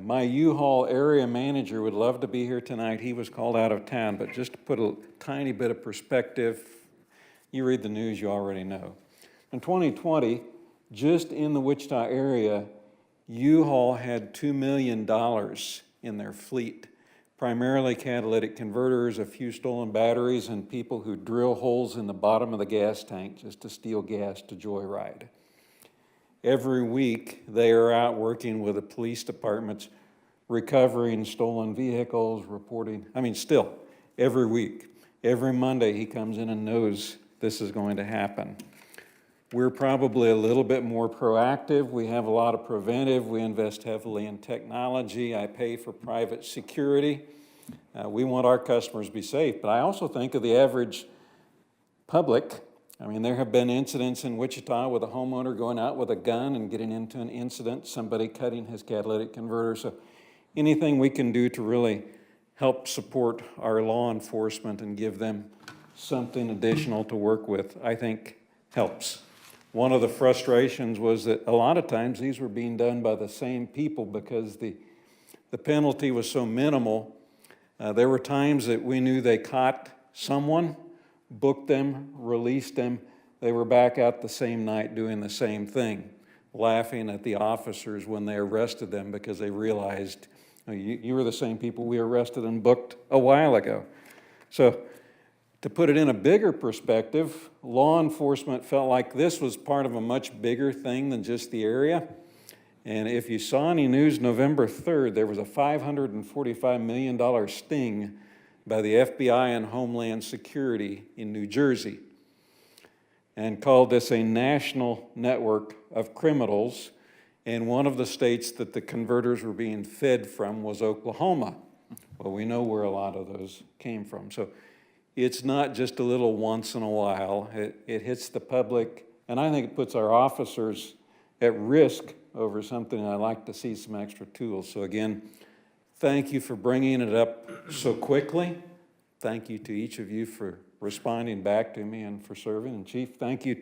My U-Haul area manager would love to be here tonight. He was called out of town, but just to put a tiny bit of perspective, you read the news, you already know. In 2020, just in the Wichita area, U-Haul had $2 million in their fleet primarily catalytic converters, a few stolen batteries, and people who drill holes in the bottom of the gas tank just to steal gas to joyride. Every week, they are out working with the police departments, recovering stolen vehicles, reporting, still, every week. Every Monday, he comes in and knows this is going to happen. We're probably a little bit more proactive. We have a lot of preventive. We invest heavily in technology. I pay for private security. We want our customers to be safe, but I also think of the average public. There have been incidents in Wichita with a homeowner going out with a gun and getting into an incident, somebody cutting his catalytic converter. So anything we can do to really help support our law enforcement and give them something additional to work with, I think helps. One of the frustrations was that a lot of times these were being done by the same people because the penalty was so minimal. There were times that we knew they caught someone, booked them, released them. They were back out the same night doing the same thing, laughing at the officers when they arrested them because they realized you were the same people we arrested and booked a while ago. So to put it in a bigger perspective, law enforcement felt like this was part of a much bigger thing than just the area. And if you saw any news, November 3rd, there was a $545 million sting by the FBI and Homeland Security in New Jersey, and called this a national network of criminals. And one of the states that the converters were being fed from was Oklahoma. Well, we know where a lot of those came from. So it's not just a little once in a while. It hits the public, and I think it puts our officers at risk over something. I'd like to see some extra tools. So again, thank you for bringing it up so quickly. Thank you to each of you for responding back to me and for serving. And Chief, thank you.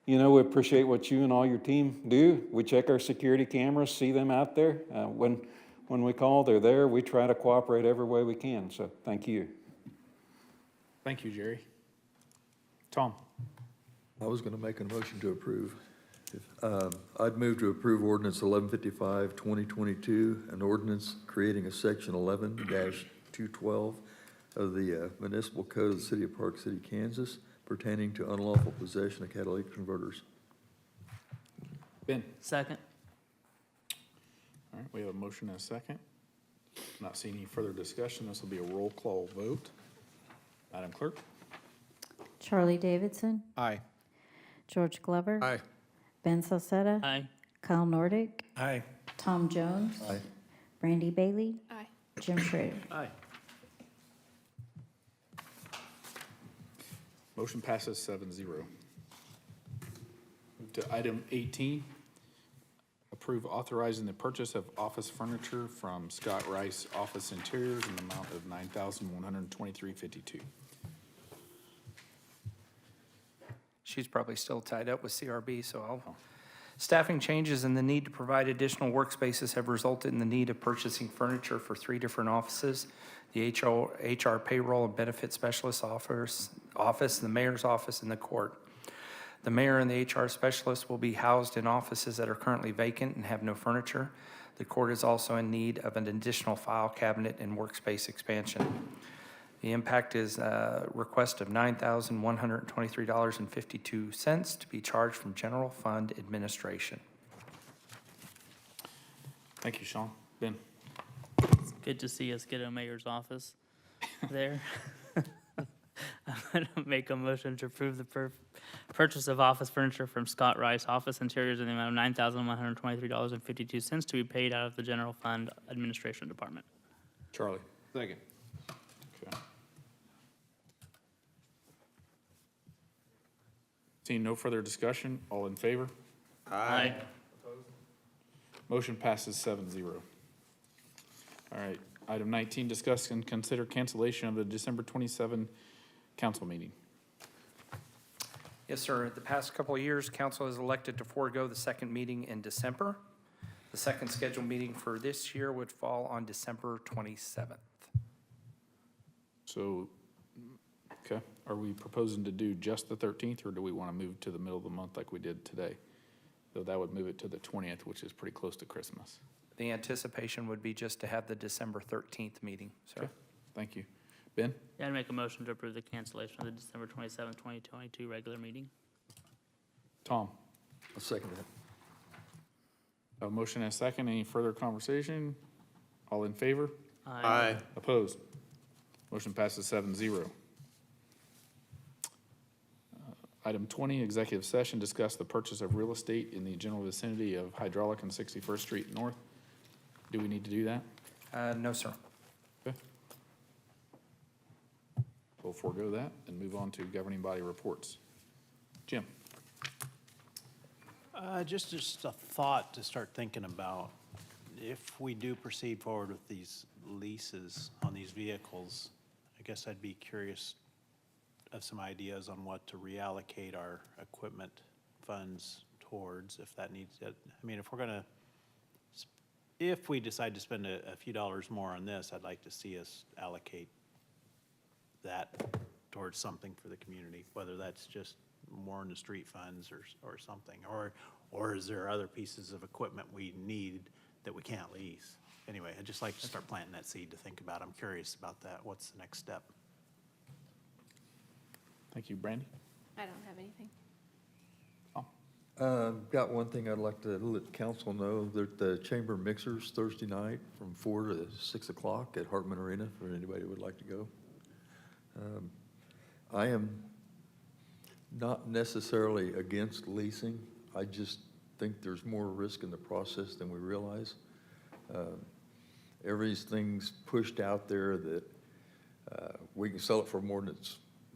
We appreciate what you and all your team do. We check our security cameras, see them out there. When we call, they're there. We try to cooperate every way we can. So thank you. Thank you, Jerry. Tom? I was going to make a motion to approve. I'd move to approve ordinance 1155, 2022, an ordinance creating a section 11-212 of the Municipal Code of the City of Park City, Kansas, pertaining to unlawful possession of catalytic converters. Ben? Second. All right, we have a motion and a second. Not seeing any further discussion. This will be a roll call vote. Madam Clerk? Charlie Davidson. Aye. George Glover. Aye. Ben Salcetta. Aye. Kyle Nordick. Aye. Tom Jones. Aye. Brandy Bailey. Aye. Jim Schrader. Aye. Motion passes 7-0. Move to item 18, approve authorizing the purchase of office furniture from Scott Rice Office Interiors in the amount of $9,123.52. She's probably still tied up with CRB, so I'll. Staffing changes and the need to provide additional workspaces have resulted in the need of purchasing furniture for 3 different offices: the HR payroll and benefit specialist office, the mayor's office, and the court. The mayor and the HR specialist will be housed in offices that are currently vacant and have no furniture. The court is also in need of an additional file cabinet and workspace expansion. The impact is a request of $9,123.52 to be charged from General Fund Administration. Thank you, Sean. Ben? It's good to see us get a mayor's office there. I'm going to make a motion to approve the purchase of office furniture from Scott Rice Office Interiors in the amount of $9,123.52 to be paid out of the General Fund Administration Department. Charlie? Second. Okay. Seeing no further discussion, all in favor? Aye. Motion passes 7-0. All right, item 19, discuss and consider cancellation of the December 27 council meeting. Yes, sir. The past couple of years, council has elected to forego the second meeting in December. The second scheduled meeting for this year would fall on December 27th. So, okay, are we proposing to do just the 13th, or do we want to move to the middle of the month like we did today? So that would move it to the 20th, which is pretty close to Christmas. the anticipation would be just to have the December 13th meeting, so. Okay, thank you. Ben? Yeah, I'd make a motion to approve the cancellation of the December 27th, 2022 regular meeting. Tom? I'll second that. A motion and a second. Any further conversation? All in favor? Aye. Opposed? Motion passes 7-0. Item 20, executive session, discuss the purchase of real estate in the general vicinity of Hydraulic and 61st Street North. Do we need to do that? No, sir. Okay. We'll forego that and move on to governing body reports. Jim? Just a thought to start thinking about. If we do proceed forward with these leases on these vehicles, I guess I'd be curious of some ideas on what to reallocate our equipment funds towards, if that needs it. I mean, if we decide to spend a few dollars more on this, I'd like to see us allocate that towards something for the community, whether that's just more in the street funds or something, or is there other pieces of equipment we need that we can't lease? Anyway, I'd just like to start planting that seed to think about. I'm curious about that. What's the next step? Thank you. Brandy? I don't have anything. Got one thing I'd like to let council know, that the chamber mixers Thursday night from 4 to 6 o'clock at Hartman Arena, for anybody who would like to go. I am not necessarily against leasing. I just think there's more risk in the process than we realize. Everything's pushed out there that we can sell it for more than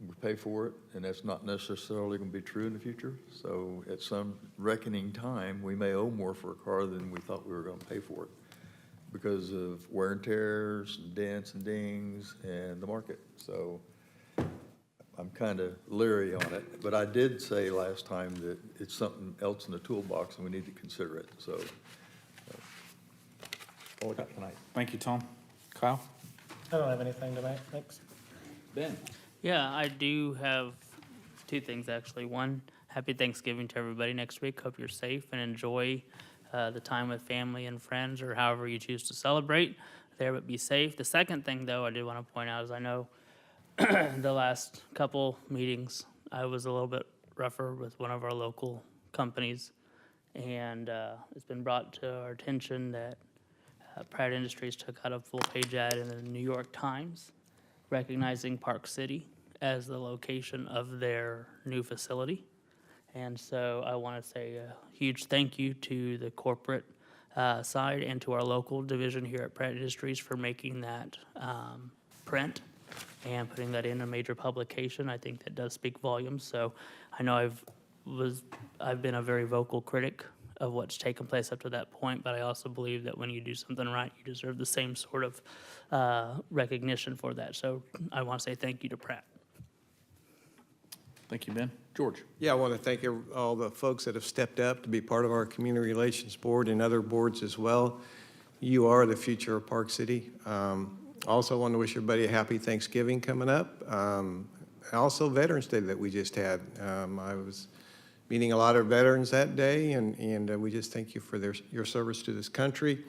we pay for it, and that's not necessarily going to be true in the future. So at some reckoning time, we may owe more for a car than we thought we were going to pay for it because of wear and tears, dents and dings, and the market. So I'm kind of leery on it, but I did say last time that it's something else in the toolbox and we need to consider it. So all I got tonight. Thank you, Tom. Kyle? I don't have anything tonight, thanks. Ben? Yeah, I do have two things, actually. One, happy Thanksgiving to everybody next week. Hope you're safe and enjoy the time with family and friends, or however you choose to celebrate there, but be safe. The second thing, though, I did want to point out is I know the last couple meetings, I was a little bit rougher with one of our local companies, and it's been brought to our attention that Pratt Industries took out a full-page ad in the New York Times recognizing Park City as the location of their new facility. And so I want to say a huge thank you to the corporate side and to our local division here at Pratt Industries for making that print and putting that in a major publication. I think that does speak volumes. So I know I've been a very vocal critic of what's taken place up to that point, but I also believe that when you do something right, you deserve the same sort of recognition for that. So I want to say thank you to Pratt. Thank you, Ben. George? Yeah, I want to thank all the folks that have stepped up to be part of our Community Relations Board and other boards as well. You are the future of Park City. Also want to wish everybody a happy Thanksgiving coming up. Also Veterans Day that we just had. I was meeting a lot of veterans that day, and we just thank you for your service to this country.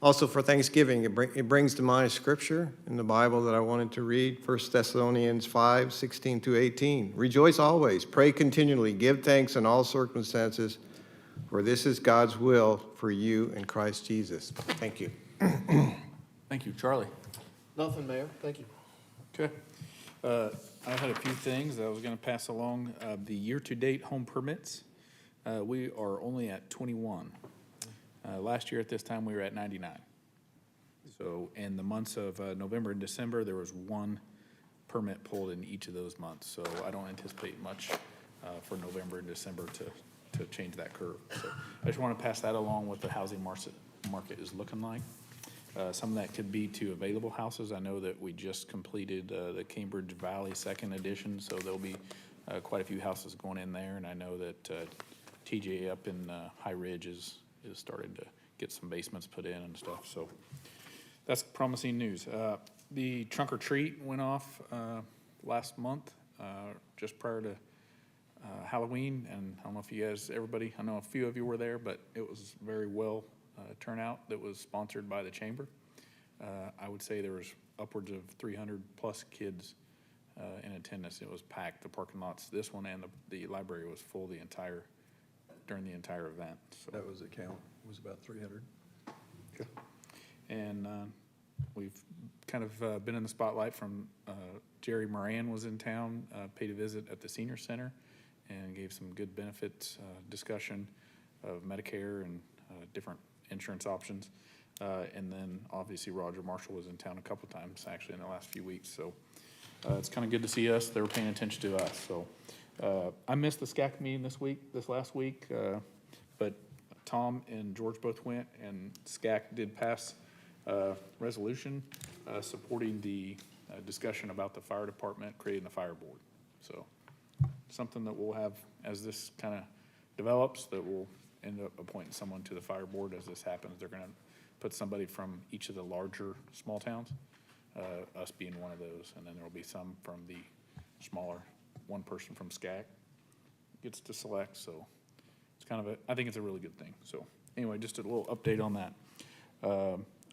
Also for Thanksgiving, it brings to mind a scripture in the Bible that I wanted to read, 1 Thessalonians 5:16-18. Rejoice always, pray continually, give thanks in all circumstances, for this is God's will for you in Christ Jesus. Thank you. Thank you. Charlie? Nothing, Mayor. Thank you. Okay. I had a few things that I was going to pass along. The year-to-date home permits, we are only at 21. Last year at this time, we were at 99. So in the months of November and December, there was one permit pulled in each of those months. So I don't anticipate much for November and December to change that curve. So I just want to pass that along what the housing market is looking like. Some of that could be to available houses. I know that we just completed the Cambridge Valley second edition, so there'll be quite a few houses going in there. And I know that TJ up in High Ridge is starting to get some basements put in and stuff. So that's promising news. The trunk or treat went off last month, just prior to Halloween. And I don't know if you guys, everybody, I know a few of you were there, but it was very well turnout that was sponsored by the chamber. I would say there was upwards of 300-plus kids in attendance. It was packed. The parking lots, this one and the library was full during the entire event. So. That was the count, was about 300. And we've kind of been in the spotlight from Jerry Moran was in town, paid a visit at the senior center and gave some good benefits discussion of Medicare and different insurance options. And then obviously Roger Marshall was in town a couple times actually in the last few weeks. So it's kind of good to see us. They were paying attention to us. So I missed the SCAC meeting this last week, but Tom and George both went, and SCAC did pass a resolution supporting the discussion about the fire department creating the fire board. So something that we'll have as this kind of develops, that we'll end up appointing someone to the fire board as this happens. They're going to put somebody from each of the larger small towns, us being one of those, and then there will be some from the smaller, one person from SCAC gets to select. So it's kind of I think it's a really good thing. So anyway, just a little update on that.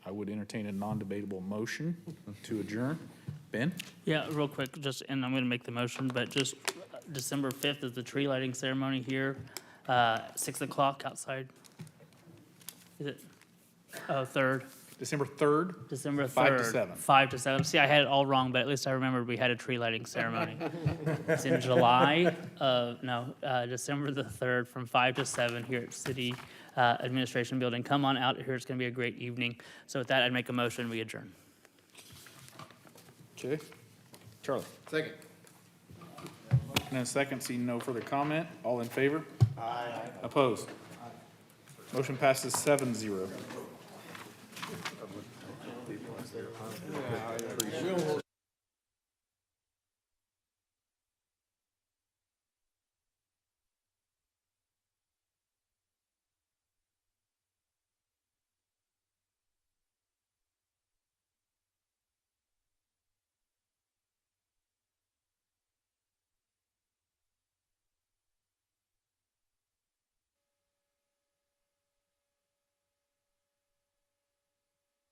I would entertain a non-debatable motion to adjourn. Ben? Yeah, real quick, and I'm going to make the motion, but just December 5th is the tree lighting ceremony here, 6 o'clock outside. Is it? Oh, 3rd. December 3rd? December 3rd. 5 to 7. 5 to 7. See, I had it all wrong, but at least I remembered we had a tree lighting ceremony. It's in July December the 3rd from 5 to 7 here at City Administration Building. Come on out here. It's going to be a great evening. So with that, I'd make a motion. We adjourn. Okay. Charlie? Second. And a second, seeing no further comment. All in favor? Aye. Opposed? Motion passes 7-0.